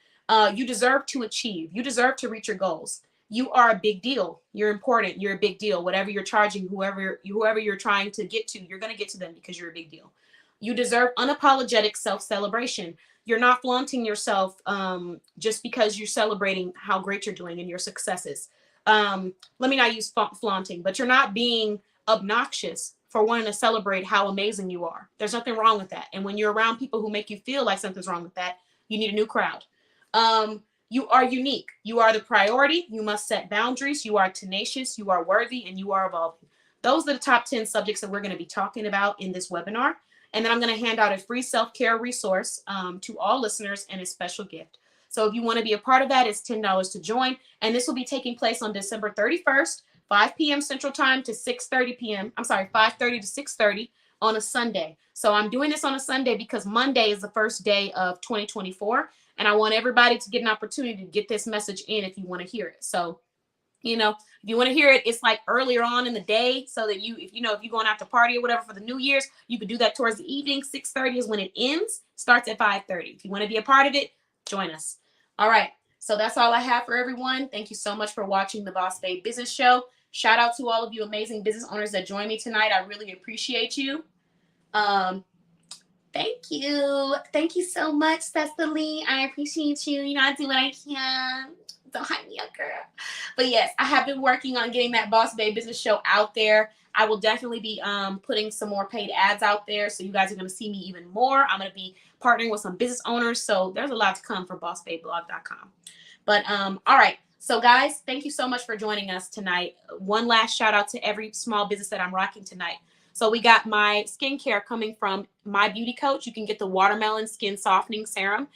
You deserve to achieve. You deserve to reach your goals. You are a big deal. You're important. You're a big deal. Whatever you're charging, whoever you're trying to get to, you're going to get to them because you're a big deal. You deserve unapologetic self-celebration. You're not flaunting yourself just because you're celebrating how great you're doing and your successes. Let me not use flaunting, but you're not being obnoxious for wanting to celebrate how amazing you are. There's nothing wrong with that. And when you're around people who make you feel like something's wrong with that, you need a new crowd. You are unique. You are the priority. You must set boundaries. You are tenacious. You are worthy, and you are evolving. Those are the top 10 subjects that we're going to be talking about in this webinar. And then I'm going to hand out a free self-care resource to all listeners and a special gift. So if you want to be a part of that, it's $10 to join. And this will be taking place on December 31st, 5 p.m. Central Time to 6:30 p.m. I'm sorry, 5:30 to 6:30 on a Sunday. So I'm doing this on a Sunday because Monday is the first day of 2024. And I want everybody to get an opportunity to get this message in if you want to hear it. So, you know, if you want to hear it, it's like earlier on in the day so that if you're going out to party or whatever for the New Year's, you could do that towards the evening. 6:30 is when it ends, starts at 5:30. If you want to be a part of it, join us. All right. So that's all I have for everyone. Thank you so much for watching the Boss Babe Business Show. Shout out to all of you amazing business owners that joined me tonight. I really appreciate you. Thank you. Thank you so much, Cecily. I appreciate you. You know, I do what I can. Don't hype me up, girl. But yes, I have been working on getting that Boss Babe Business Show out there. I will definitely be putting some more paid ads out there. So you guys are going to see me even more. I'm going to be partnering with some business owners. So there's a lot to come for bossbabeblog.com. But all right. So guys, thank you so much for joining us tonight. One last shout out to every small business that I'm rocking tonight. So we got my skincare coming from My Beauty Coach. You can get the watermelon skin softening serum,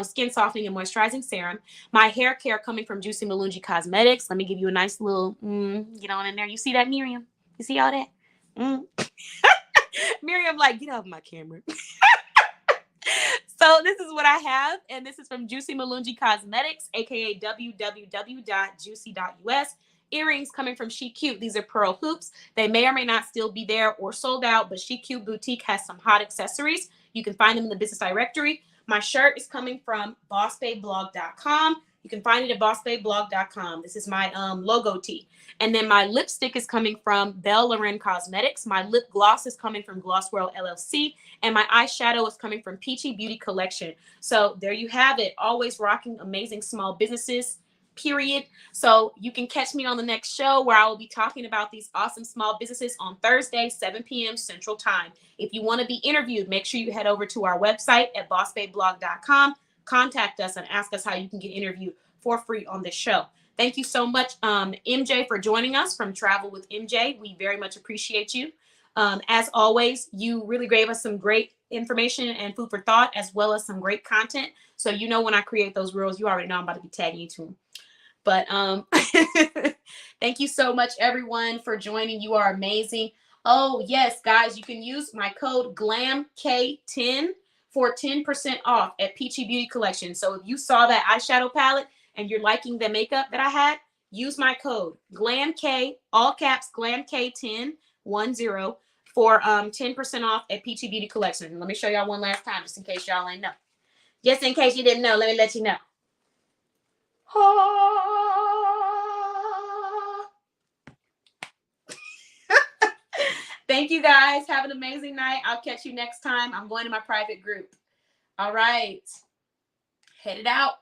skin softening and moisturizing serum. My hair care coming from Juicy Malungi Cosmetics. Let me give you a nice little get on in there. You see that, Miriam? You see all that? Miriam, like, get off my camera. So this is what I have, and this is from Juicy Malungi Cosmetics, aka www.juicy.us. Earrings coming from She Cute. These are pearl hoops. They may or may not still be there or sold out, but She Cute Boutique has some hot accessories. You can find them in the business directory. My shirt is coming from bossbabeblog.com. You can find it at bossbabeblog.com. This is my logo tee. And then my lipstick is coming from Belle Lauren Cosmetics. My lip gloss is coming from Gloss World LLC. And my eyeshadow is coming from Peachy Beauty Collection. So there you have it. Always rocking amazing small businesses, period. So you can catch me on the next show where I will be talking about these awesome small businesses on Thursday, 7 p.m. Central Time. If you want to be interviewed, make sure you head over to our website at bossbabeblog.com. Contact us and ask us how you can get interviewed for free on this show. Thank you so much, MJ, for joining us from Travel with MJ. We very much appreciate you. As always, you really gave us some great information and food for thought, as well as some great content. So you know when I create those reels, you already know I'm about to be tagging you to them. But thank you so much, everyone, for joining. You are amazing. Oh, yes, guys, you can use my code GLAMK10 for 10% off at Peachy Beauty Collection. So if you saw that eyeshadow palette and you're liking the makeup that I had, use my code GLAMK, all caps, GLAMK10, 10, for 10% off at Peachy Beauty Collection. And let me show y'all one last time, just in case y'all ain't know. Just in case you didn't know, let me let you know. Thank you, guys. Have an amazing night. I'll catch you next time. I'm going to my private group. All right. Headed out.